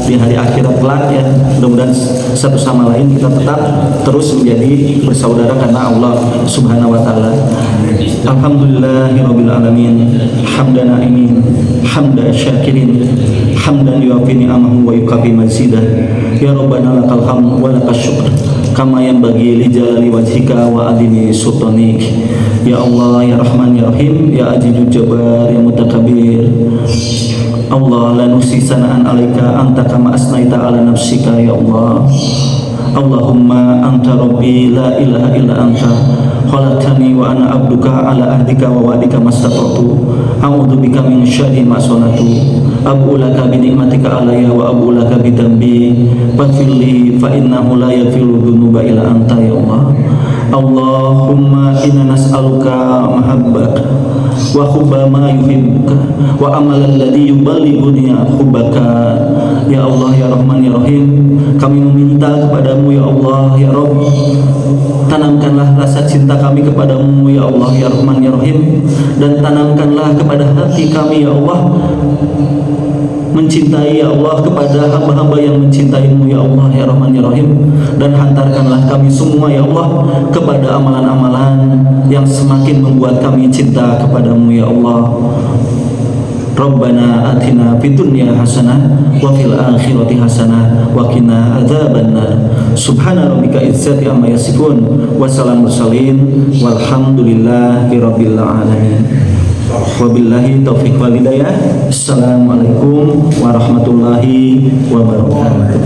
di hari akhirat kelak ya. Mudah-mudahan satu sama lain kita tetap terus menjadi bersaudara karena Allah Subhanahu wa taala. Alhamdulillahirabbil alamin, hamdan na'imin, hamdan syakirin, hamdan yuafi ni'amahu wa yukafi mazidah. Ya Rabbana lakal hamd wa lakas syukr kama yanbaghi li jalali wajhika wa adimi sultanik. Ya Allah, ya Rahman, ya Rahim, ya Azizu Jabbar, ya Mutakabbir. Allah, la nuhsi sana'an alaika anta kama asnaita ala nafsika. Ya Allah, Allahumma anta rabbi la ilaha illa anta khalaqtani wa ana abduka ala ahdika wa wa'dika mastata'tu a'udzu bika min syarri ma sanatu abu laka bi nikmatika alayya wa abu laka bi dambi faghfirli fa innahu la yaghfiru dzunuba illa anta. Ya Allah, Allahumma inna nas'aluka mahabbaka wa hubba ma yuhibbuka wa amalan ladzi yuballighuni hubbaka. Ya Allah, ya Rahman, ya Rahim, kami meminta kepadamu ya Allah, ya Rabb, tanamkanlah rasa cinta kami kepadamu ya Allah, ya Rahman, ya Rahim, dan tanamkanlah kepada hati kami ya Allah mencintai ya Allah kepada hamba-hamba yang mencintaimu ya Allah, ya Rahman, ya Rahim, dan hantarkanlah kami semua ya Allah kepada amalan-amalan yang semakin membuat kami cinta kepadamu ya Allah. Rabbana atina fid dunya hasanah wa fil akhirati hasanah wa qina adzabannar. Subhana rabbika izzati amma yasifun wa salamun mursalin walhamdulillahi rabbil alamin. Wabillahi taufiq wal hidayah. Assalamualaikum warahmatullahi wabarakatuh.